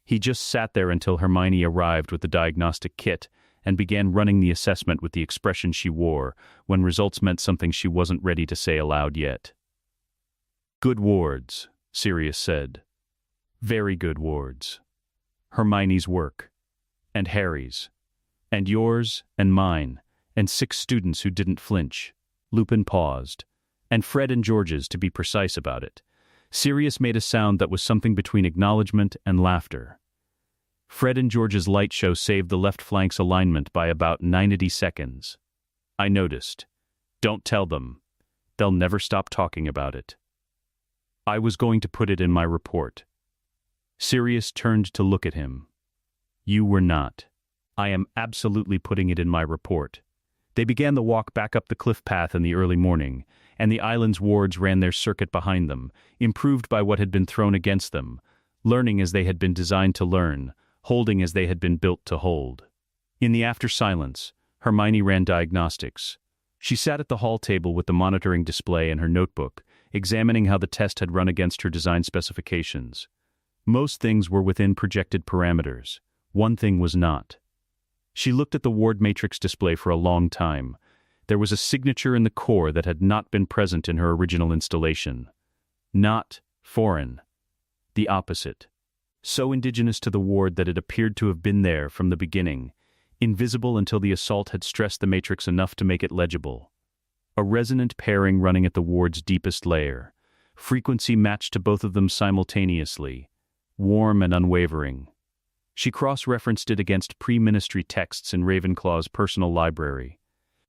He just sat there until Hermione arrived with the diagnostic kit and began running the assessment with the expression she wore when results meant something she wasn't ready to say aloud yet. "Good wards," Sirius said. "Very good wards. Hermione's work. And Harry's. And yours, and mine, and 6 students who didn't flinch." Lupin paused. "And Fred and George's, to be precise about it." Sirius made a sound that was something between acknowledgement and laughter. Fred and George's light show saved the left flank's alignment by about 90 seconds. "I noticed. Don't tell them. They'll never stop talking about it. I was going to put it in my report." Sirius turned to look at him. "You were not. I am absolutely putting it in my report." They began the walk back up the cliff path in the early morning, and the island's wards ran their circuit behind them, improved by what had been thrown against them, learning as they had been designed to learn, holding as they had been built to hold. In the after silence, Hermione ran diagnostics. She sat at the hall table with the monitoring display and her notebook, examining how the test had run against her design specifications. Most things were within projected parameters. One thing was not. She looked at the ward matrix display for a long time. There was a signature in the core that had not been present in her original installation. Not foreign. The opposite. So indigenous to the ward that it appeared to have been there from the beginning, invisible until the assault had stressed the matrix enough to make it legible. A resonant pairing running at the ward's deepest layer. Frequency matched to both of them simultaneously. Warm and unwavering. She cross-referenced it against pre-ministry texts in Ravenclaw's personal library.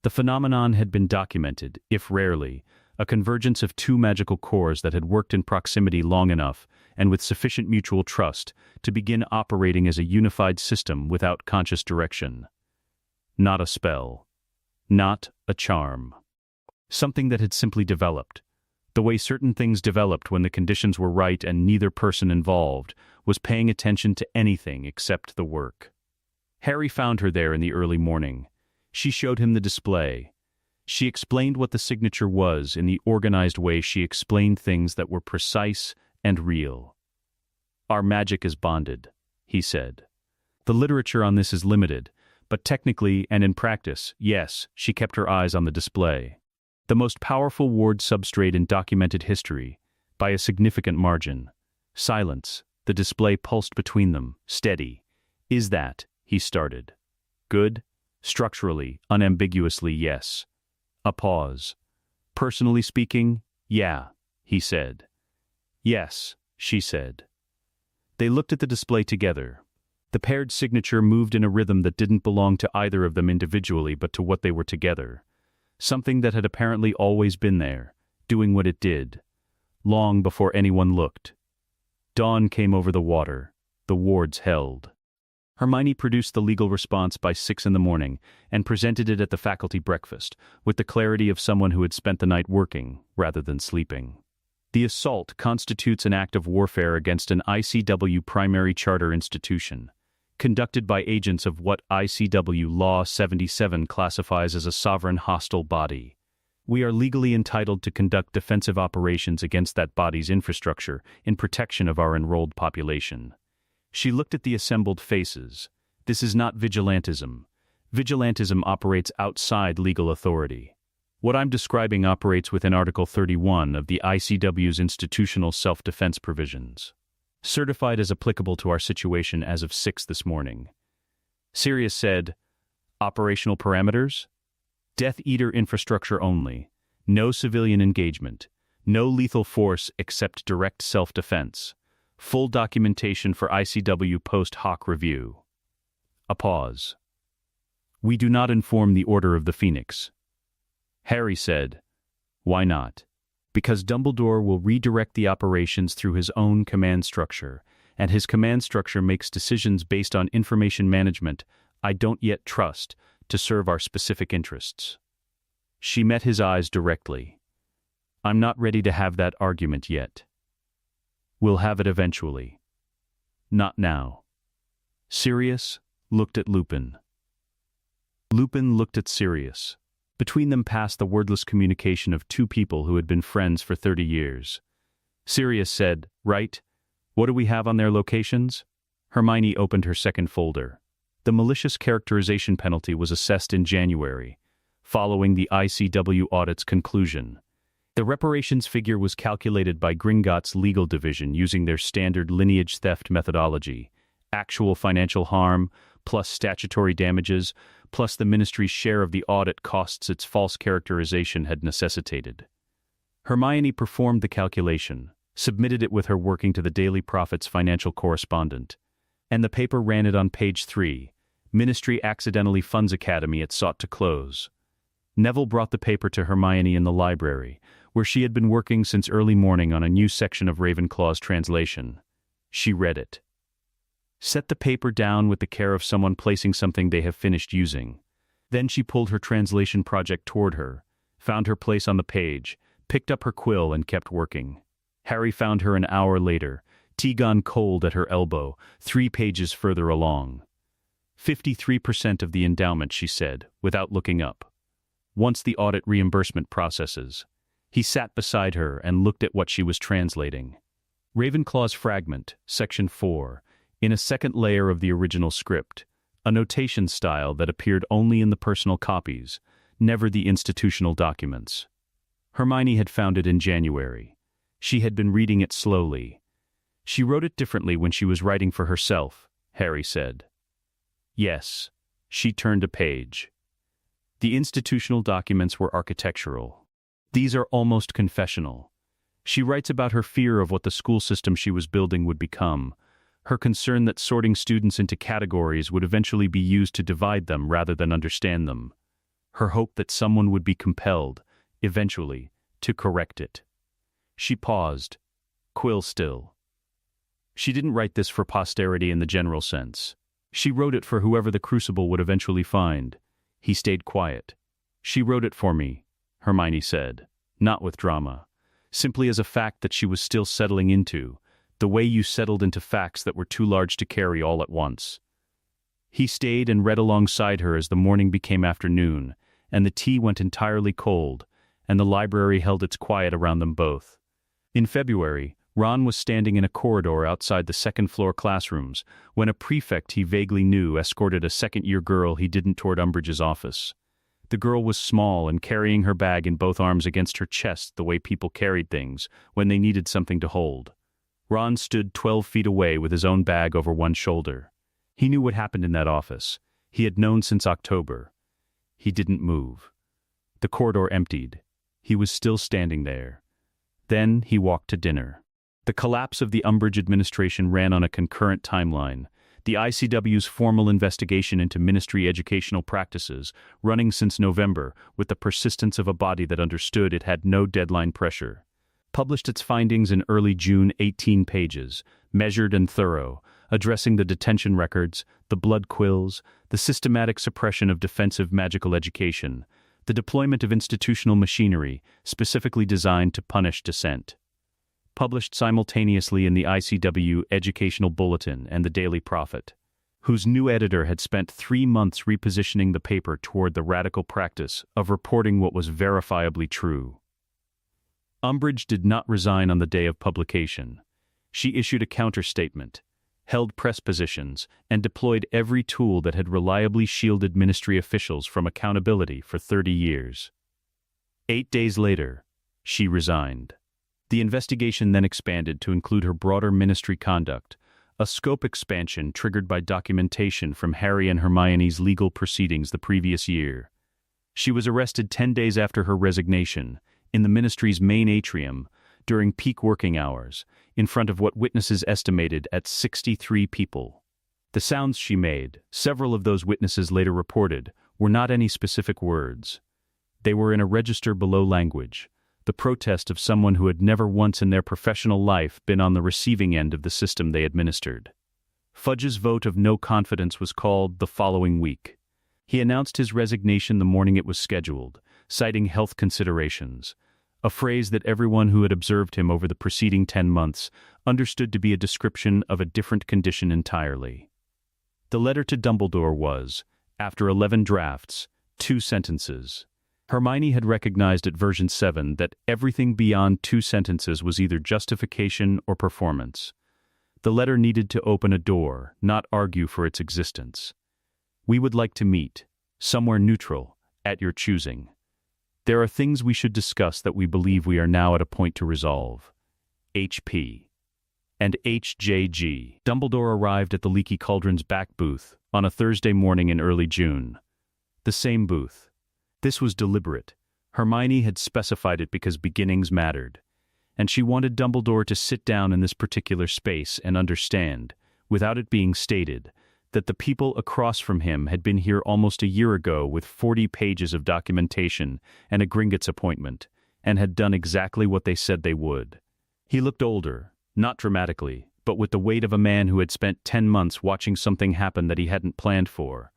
The phenomenon had been documented, if rarely, a convergence of 2 magical cores that had worked in proximity long enough, and with sufficient mutual trust, to begin operating as a unified system without conscious direction. Not a spell. Not a charm. Something that had simply developed. The way certain things developed when the conditions were right and neither person involved was paying attention to anything except the work. Harry found her there in the early morning. She showed him the display. She explained what the signature was in the organized way she explained things that were precise and real. "Our magic is bonded," he said. "The literature on this is limited, but technically and in practice, yes," she kept her eyes on the display. "The most powerful ward substrate in documented history, by a significant margin." Silence. The display pulsed between them, steady. "Is that," he started. "Good? Structurally, unambiguously, yes. A pause. Personally speaking, yeah, he said. Yes, she said. They looked at the display together. The paired signature moved in a rhythm that didn't belong to either of them individually but to what they were together. Something that had apparently always been there, doing what it did, long before anyone looked. Dawn came over the water. The wards held. Hermione produced the legal response by 6 a.m. and presented it at the faculty breakfast, with the clarity of someone who had spent the night working, rather than sleeping. The assault constitutes an act of warfare against an ICW primary charter institution, conducted by agents of what ICW Law 77 classifies as a sovereign hostile body. We are legally entitled to conduct defensive operations against that body's infrastructure in protection of our enrolled population. She looked at the assembled faces. This is not vigilantism. Vigilantism operates outside legal authority. What I'm describing operates within Article 31 of the ICW's institutional self-defense provisions, certified as applicable to our situation as of 6 this morning. Sirius said, operational parameters? Death Eater infrastructure only. No civilian engagement. No lethal force except direct self-defense. Full documentation for ICW post hoc review. A pause. We do not inform the Order of the Phoenix. Harry said, why not? Because Dumbledore will redirect the operations through his own command structure, and his command structure makes decisions based on information management I don't yet trust to serve our specific interests. She met his eyes directly. I'm not ready to have that argument yet. We'll have it eventually. Not now. Sirius looked at Lupin. Lupin looked at Sirius. Between them passed the wordless communication of two people who had been friends for 30 years. Sirius said, right? What do we have on their locations? Hermione opened her second folder. The malicious characterization penalty was assessed in January, following the ICW audit's conclusion. The reparations figure was calculated by Gringotts Legal Division using their standard lineage theft methodology, actual financial harm, plus statutory damages, plus the ministry's share of the audit costs its false characterization had necessitated. Hermione performed the calculation, submitted it with her working to the Daily Prophet's financial correspondent, and the paper ran it on page 3, Ministry accidentally funds Academy it sought to close. Neville brought the paper to Hermione in the library, where she had been working since early morning on a new section of Ravenclaw's translation. She read it. Set the paper down with the care of someone placing something they have finished using. Then she pulled her translation project toward her, found her place on the page, picked up her quill and kept working. Harry found her an hour later, tea gone cold at her elbow, 3 pages further along. 53% of the endowment, she said, without looking up. Once the audit reimbursement processes. He sat beside her and looked at what she was translating. Ravenclaw's fragment, section 4, in a second layer of the original script, a notation style that appeared only in the personal copies, never the institutional documents. Hermione had found it in January. She had been reading it slowly. She wrote it differently when she was writing for herself, Harry said. Yes. She turned a page. The institutional documents were architectural. These are almost confessional. She writes about her fear of what the school system she was building would become, her concern that sorting students into categories would eventually be used to divide them rather than understand them, her hope that someone would be compelled, eventually, to correct it. She paused, quill still. She didn't write this for posterity in the general sense. She wrote it for whoever the crucible would eventually find. He stayed quiet. She wrote it for me, Hermione said, not with drama, simply as a fact that she was still settling into, the way you settled into facts that were too large to carry all at once. He stayed and read alongside her as the morning became afternoon, and the tea went entirely cold, and the library held its quiet around them both. In February, Ron was standing in a corridor outside the second-floor classrooms when a prefect he vaguely knew escorted a second-year girl he didn't toward Umbridge's office. The girl was small and carrying her bag in both arms against her chest the way people carried things when they needed something to hold. Ron stood 12 feet away with his own bag over one shoulder. He knew what happened in that office. He had known since October. He didn't move. The corridor emptied. He was still standing there. Then he walked to dinner. The collapse of the Umbridge administration ran on a concurrent timeline. The ICW's formal investigation into ministry educational practices, running since November, with the persistence of a body that understood it had no deadline pressure, published its findings in early June, 18 pages, measured and thorough, addressing the detention records, the blood quills, the systematic suppression of defensive magical education, the deployment of institutional machinery specifically designed to punish dissent. Published simultaneously in the ICW Educational Bulletin and the Daily Prophet, whose new editor had spent 3 months repositioning the paper toward the radical practice of reporting what was verifiably true. Umbridge did not resign on the day of publication. She issued a counter-statement, held press positions, and deployed every tool that had reliably shielded ministry officials from accountability for 30 years. 8 days later, she resigned. The investigation then expanded to include her broader ministry conduct, a scope expansion triggered by documentation from Harry and Hermione's legal proceedings the previous year. She was arrested 10 days after her resignation, in the ministry's main atrium, during peak working hours, in front of what witnesses estimated at 63 people. The sounds she made, several of those witnesses later reported, were not any specific words. They were in a register below language, the protest of someone who had never once in their professional life been on the receiving end of the system they administered. Fudge's vote of no confidence was called the following week. He announced his resignation the morning it was scheduled, citing health considerations, a phrase that everyone who had observed him over the preceding 10 months understood to be a description of a different condition entirely. The letter to Dumbledore was, after 11 drafts, 2 sentences. Hermione had recognized at version 7 that everything beyond 2 sentences was either justification or performance. The letter needed to open a door, not argue for its existence. We would like to meet, somewhere neutral, at your choosing. There are things we should discuss that we believe we are now at a point to resolve. HP. And HJG. Dumbledore arrived at the Leaky Cauldron's back booth on a Thursday morning in early June. The same booth. This was deliberate. Hermione had specified it because beginnings mattered, and she wanted Dumbledore to sit down in this particular space and understand, without it being stated, that the people across from him had been here almost a year ago with 40 pages of documentation and a Gringotts appointment, and had done exactly what they said they would. He looked older, not dramatically, but with the weight of a man who had spent 10 months watching something happen that he hadn't planned for,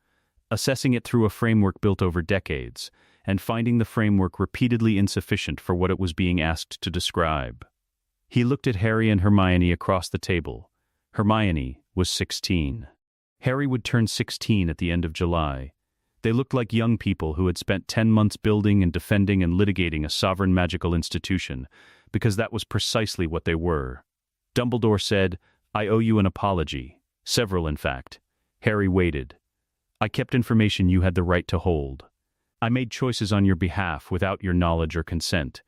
assessing it through a framework built over decades, and finding the framework repeatedly insufficient for what it was being asked to describe. He looked at Harry and Hermione across the table. Hermione was 16. Harry would turn 16 at the end of July. They looked like young people who had spent 10 months building and defending and litigating a sovereign magical institution, because that was precisely what they were. Dumbledore said, "I owe you an apology." Several, in fact. Harry waited. "I kept information you had the right to hold. I made choices on your behalf without your knowledge or consent,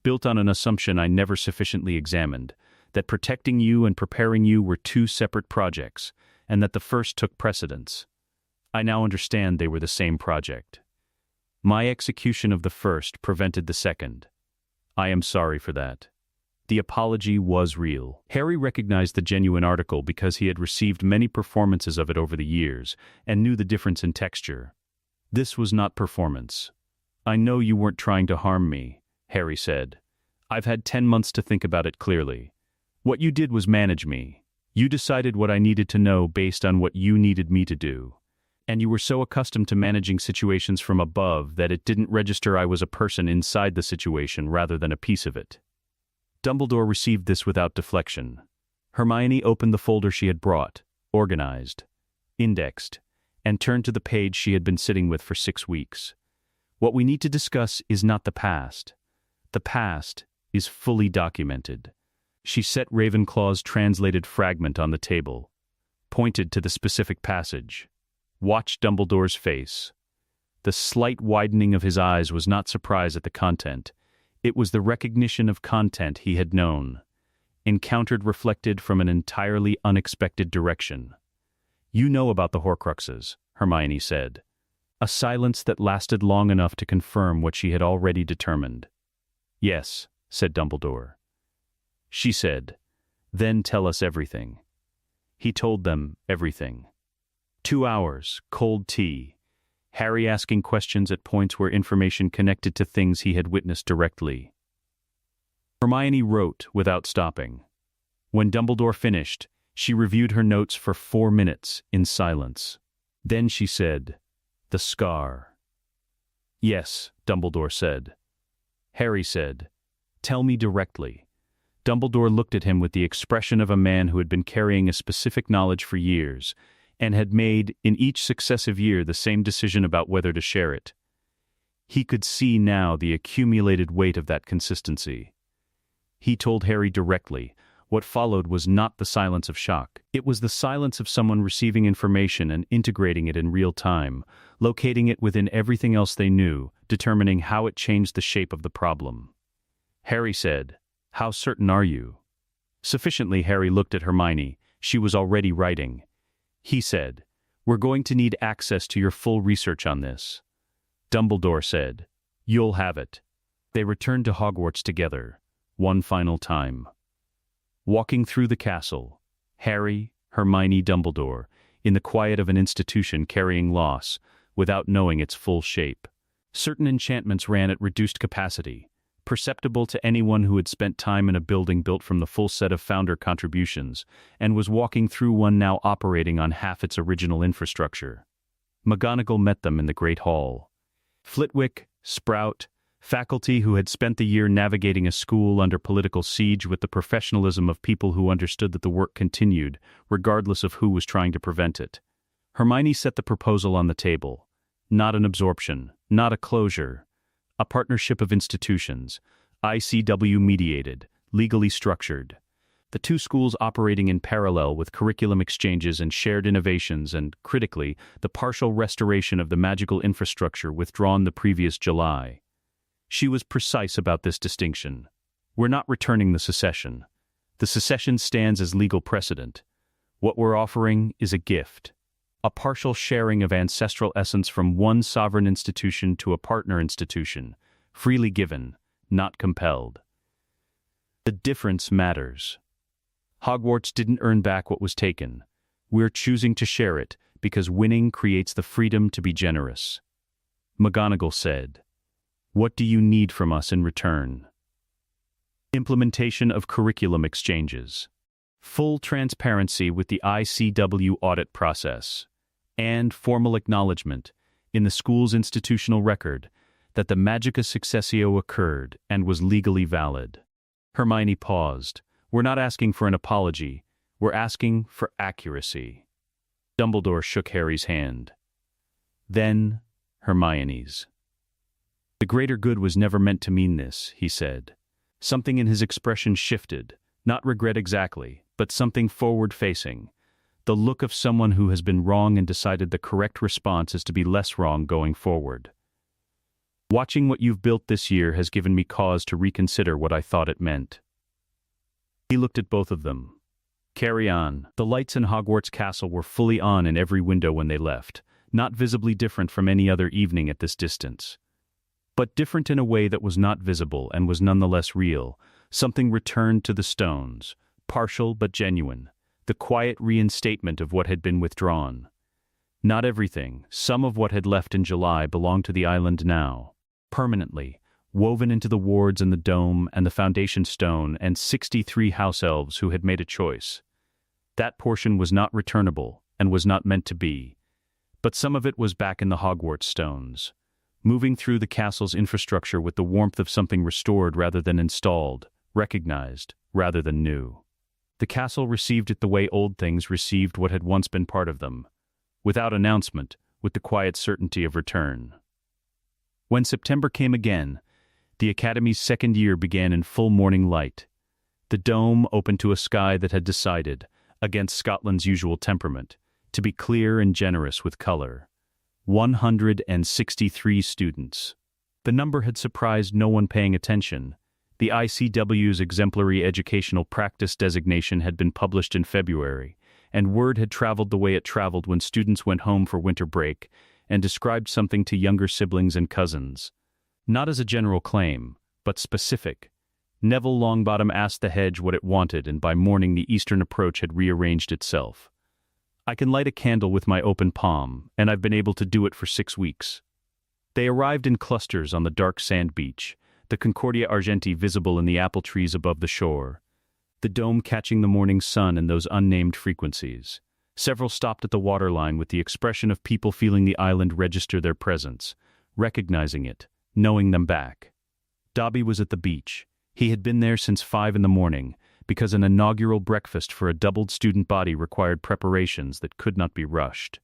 built on an assumption I never sufficiently examined, that protecting you and preparing you were 2 separate projects, and that the first took precedence. I now understand they were the same project. My execution of the first prevented the second. I am sorry for that." The apology was real. Harry recognized the genuine article because he had received many performances of it over the years, and knew the difference in texture. This was not performance. "I know you weren't trying to harm me," Harry said. "I've had 10 months to think about it clearly. What you did was manage me. You decided what I needed to know based on what you needed me to do. And you were so accustomed to managing situations from above that it didn't register I was a person inside the situation rather than a piece of it." Dumbledore received this without deflection. Hermione opened the folder she had brought, organized, indexed, and turned to the page she had been sitting with for 6 weeks. "What we need to discuss is not the past. The past is fully documented." She set Ravenclaw's translated fragment on the table, pointed to the specific passage, watched Dumbledore's face. The slight widening of his eyes was not surprise at the content. It was the recognition of content he had known, encountered reflected from an entirely unexpected direction. "You know about the Horcruxes," Hermione said. A silence that lasted long enough to confirm what she had already determined. "Yes," said Dumbledore. She said, "Then tell us everything." He told them everything. 2 hours, cold tea, Harry asking questions at points where information connected to things he had witnessed directly. Hermione wrote without stopping. When Dumbledore finished, she reviewed her notes for 4 minutes in silence. Then she said, "The scar." "Yes," Dumbledore said. Harry said, "Tell me directly." Dumbledore looked at him with the expression of a man who had been carrying a specific knowledge for years, and had made, in each successive year, the same decision about whether to share it. He could see now the accumulated weight of that consistency. He told Harry directly. What followed was not the silence of shock. It was the silence of someone receiving information and integrating it in real time, locating it within everything else they knew, determining how it changed the shape of the problem. Harry said, "How certain are you?" Sufficiently. Harry looked at Hermione. She was already writing. He said, "We're going to need access to your full research on this." Dumbledore said, "You'll have it." They returned to Hogwarts together, one final time. Walking through the castle, Harry, Hermione, Dumbledore, in the quiet of an institution carrying loss, without knowing its full shape. Certain enchantments ran at reduced capacity, perceptible to anyone who had spent time in a building built from the full set of founder contributions, and was walking through one now operating on half its original infrastructure. McGonagall met them in the Great Hall. Flitwick, Sprout, faculty who had spent the year navigating a school under political siege with the professionalism of people who understood that the work continued, regardless of who was trying to prevent it. Hermione set the proposal on the table. Not an absorption, not a closure. A partnership of institutions, ICW-mediated, legally structured. The two schools operating in parallel with curriculum exchanges and shared innovations and, critically, the partial restoration of the magical infrastructure withdrawn the previous July. She was precise about this distinction. We're not returning the secession. The secession stands as legal precedent. What we're offering is a gift. A partial sharing of ancestral essence from one sovereign institution to a partner institution, freely given, not compelled. The difference matters. Hogwarts didn't earn back what was taken. We're choosing to share it because winning creates the freedom to be generous. McGonagall said, "What do you need from us in return?" Implementation of curriculum exchanges. Full transparency with the ICW audit process. And formal acknowledgement, in the school's institutional record, that the Magica Successio occurred and was legally valid. Hermione paused. "We're not asking for an apology. We're asking for accuracy." Dumbledore shook Harry's hand. Then, Hermione's. "The greater good was never meant to mean this," he said. Something in his expression shifted, not regret exactly, but something forward-facing. The look of someone who has been wrong and decided the correct response is to be less wrong going forward. "Watching what you've built this year has given me cause to reconsider what I thought it meant." He looked at both of them. "Carry on." The lights in Hogwarts Castle were fully on in every window when they left, not visibly different from any other evening at this distance. But different in a way that was not visible and was nonetheless real. Something returned to the stones, partial but genuine, the quiet reinstatement of what had been withdrawn. Not everything, some of what had left in July belonged to the island now, permanently, woven into the wards and the dome and the foundation stone and 63 house elves who had made a choice. That portion was not returnable and was not meant to be, but some of it was back in the Hogwarts stones, moving through the castle's infrastructure with the warmth of something restored rather than installed, recognized rather than new. The castle received it the way old things received what had once been part of them, without announcement, with the quiet certainty of return. When September came again, the Academy's second year began in full morning light. The dome opened to a sky that had decided, against Scotland's usual temperament, to be clear and generous with color. 163 students. The number had surprised no one paying attention. The ICW's exemplary educational practice designation had been published in February, and word had traveled the way it traveled when students went home for winter break, and described something to younger siblings and cousins. Not as a general claim, but specific. Neville Longbottom asked the hedge what it wanted, and by morning the eastern approach had rearranged itself. I can light a candle with my open palm, and I've been able to do it for 6 weeks. They arrived in clusters on the dark sand beach, the Concordia Argenti visible in the apple trees above the shore, the dome catching the morning sun in those unnamed frequencies. Several stopped at the waterline with the expression of people feeling the island register their presence, recognizing it, knowing them back. Dobby was at the beach. He had been there since 5 in the morning, because an inaugural breakfast for a doubled student body required preparations that could not be rushed,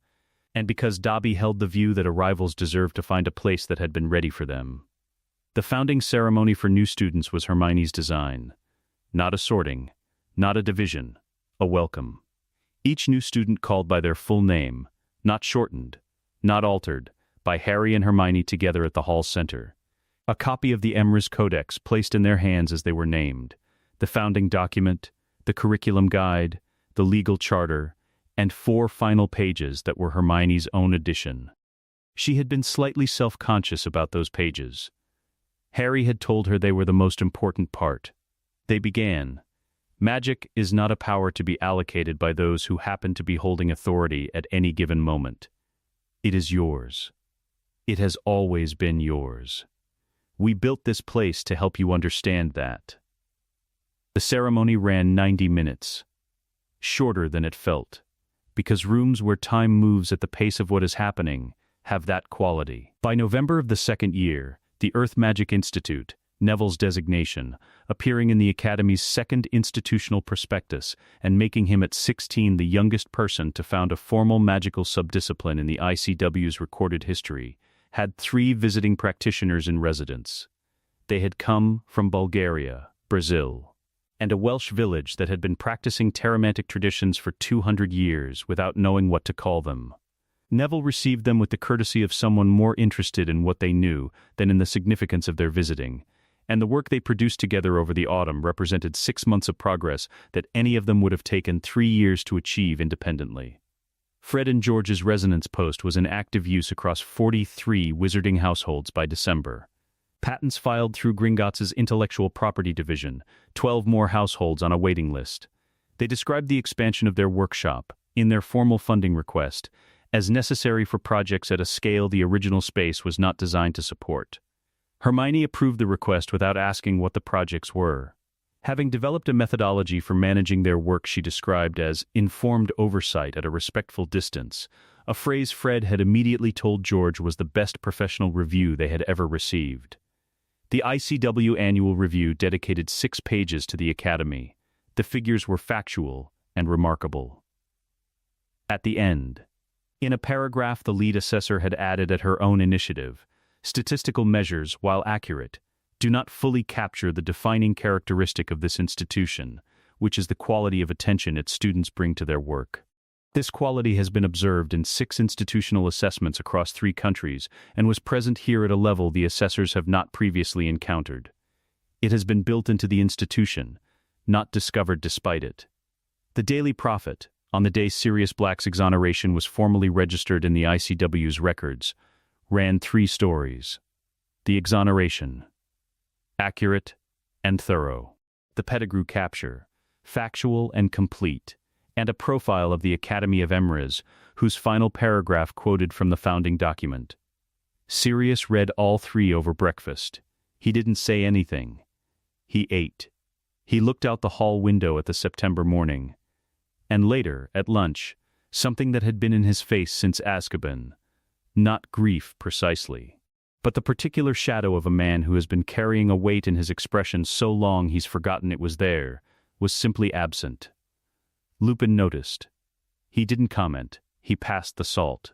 and because Dobby held the view that arrivals deserved to find a place that had been ready for them. The founding ceremony for new students was Hermione's design. Not a sorting, not a division, a welcome. Each new student called by their full name, not shortened, not altered, by Harry and Hermione together at the hall center. A copy of the Emrys Codex placed in their hands as they were named, the founding document, the curriculum guide, the legal charter, and 4 final pages that were Hermione's own addition. She had been slightly self-conscious about those pages. Harry had told her they were the most important part. They began, "Magic is not a power to be allocated by those who happen to be holding authority at any given moment. It is yours. It has always been yours. We built this place to help you understand that." The ceremony ran 90 minutes. Shorter than it felt, because rooms where time moves at the pace of what is happening have that quality. By November of the second year, the Earth Magic Institute, Neville's designation, appearing in the Academy's second institutional prospectus and making him at 16 the youngest person to found a formal magical subdiscipline in the ICW's recorded history, had 3 visiting practitioners in residence. They had come from Bulgaria, Brazil, and a Welsh village that had been practicing Terramantic traditions for 200 years without knowing what to call them. Neville received them with the courtesy of someone more interested in what they knew than in the significance of their visiting, and the work they produced together over the autumn represented 6 months of progress that any of them would have taken 3 years to achieve independently. Fred and George's resonance post was in active use across 43 wizarding households by December. Patents filed through Gringotts' intellectual property division, 12 more households on a waiting list. They described the expansion of their workshop, in their formal funding request, as necessary for projects at a scale the original space was not designed to support. Hermione approved the request without asking what the projects were. Having developed a methodology for managing their work she described as informed oversight at a respectful distance, a phrase Fred had immediately told George was the best professional review they had ever received. The ICW annual review dedicated 6 pages to the Academy. The figures were factual and remarkable. At the end, in a paragraph the lead assessor had added at her own initiative, statistical measures, while accurate, do not fully capture the defining characteristic of this institution, which is the quality of attention its students bring to their work. This quality has been observed in 6 institutional assessments across 3 countries and was present here at a level the assessors have not previously encountered. It has been built into the institution, not discovered despite it. The Daily Prophet, on the day Sirius Black's exoneration was formally registered in the ICW's records, ran 3 stories. The exoneration, accurate and thorough. The Pettigrew capture, factual and complete, and a profile of the Academy of Emrys, whose final paragraph quoted from the founding document. Sirius read all 3 over breakfast. He didn't say anything. He ate. He looked out the hall window at the September morning. And later, at lunch, something that had been in his face since Azkaban. Not grief precisely, but the particular shadow of a man who has been carrying a weight in his expression so long he's forgotten it was there, was simply absent. Lupin noticed. He didn't comment. He passed the salt.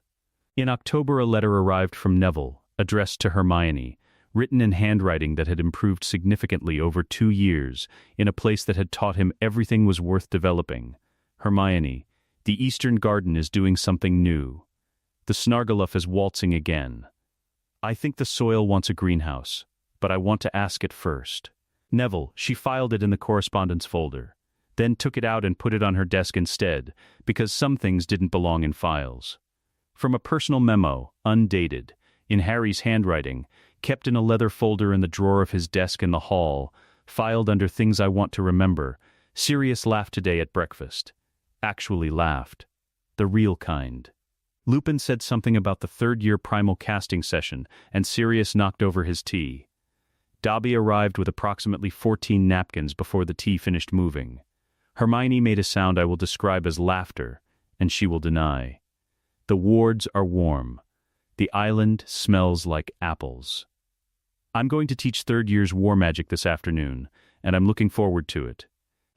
In October a letter arrived from Neville, addressed to Hermione, written in handwriting that had improved significantly over 2 years, in a place that had taught him everything was worth developing. Hermione, the Eastern Garden is doing something new. The Snargaluff is waltzing again. I think the soil wants a greenhouse, but I want to ask it first. Neville, she filed it in the correspondence folder, then took it out and put it on her desk instead, because some things didn't belong in files. From a personal memo, undated, in Harry's handwriting, kept in a leather folder in the drawer of his desk in the hall, filed under things I want to remember. Sirius laughed today at breakfast. Actually laughed. The real kind. Lupin said something about the third-year primal casting session, and Sirius knocked over his tea. Dobby arrived with approximately 14 napkins before the tea finished moving. Hermione made a sound I will describe as laughter, and she will deny. The wards are warm. The island smells like apples. I'm going to teach third year's war magic this afternoon, and I'm looking forward to it.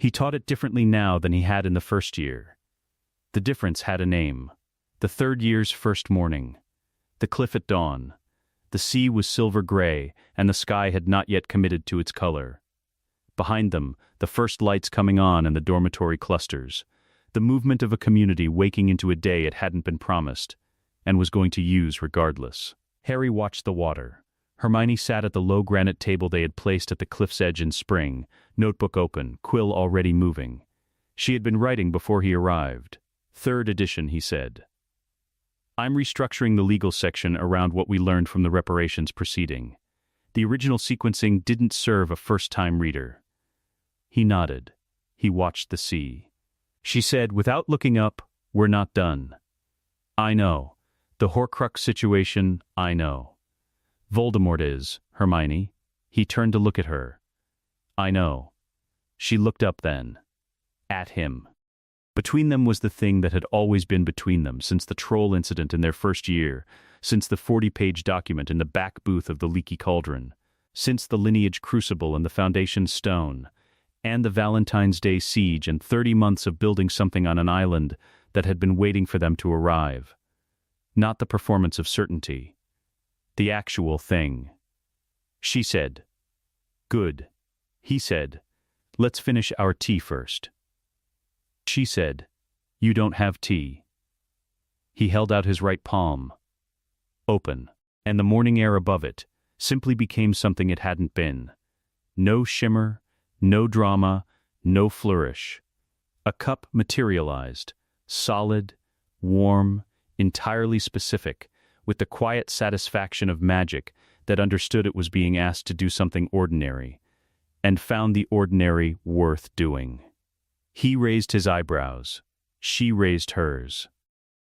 He taught it differently now than he had in the first year. The difference had a name. The third year's first morning. The cliff at dawn. The sea was silver gray, and the sky had not yet committed to its color. Behind them, the first lights coming on in the dormitory clusters. The movement of a community waking into a day it hadn't been promised, and was going to use regardless. Harry watched the water. Hermione sat at the low granite table they had placed at the cliff's edge in spring, notebook open, quill already moving. She had been writing before he arrived. Third edition, he said. I'm restructuring the legal section around what we learned from the reparations proceeding. The original sequencing didn't serve a first-time reader. He nodded. He watched the sea. She said, without looking up, we're not done. I know. The Horcrux situation, I know. Voldemort is, Hermione. He turned to look at her. I know. She looked up then. At him. Between them was the thing that had always been between them since the troll incident in their first year, since the 40-page document in the back booth of the Leaky Cauldron, since the lineage crucible and the foundation stone, and the Valentine's Day siege and 30 months of building something on an island that had been waiting for them to arrive. Not the performance of certainty. The actual thing. She said, "Good." He said, "Let's finish our tea first." She said, "You don't have tea." He held out his right palm. Open. And the morning air above it simply became something it hadn't been. No shimmer, no drama, no flourish. A cup materialized, solid, warm, entirely specific, with the quiet satisfaction of magic that understood it was being asked to do something ordinary, and found the ordinary worth doing. He raised his eyebrows. She raised hers.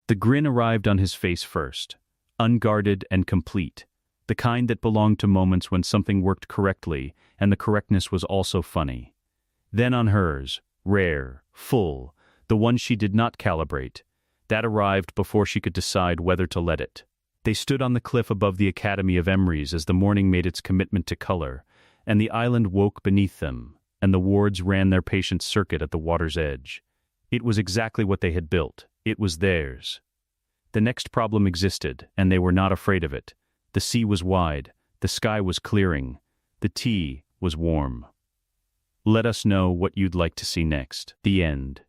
The grin arrived on his face first, unguarded and complete, the kind that belonged to moments when something worked correctly and the correctness was also funny. Then on hers, rare, full, the one she did not calibrate, that arrived before she could decide whether to let it. They stood on the cliff above the Academy of Emrys as the morning made its commitment to color, and the island woke beneath them, and the wards ran their patient circuit at the water's edge. It was exactly what they had built. It was theirs. The next problem existed, and they were not afraid of it. The sea was wide, the sky was clearing, the tea was warm. Let us know what you'd like to see next. The end.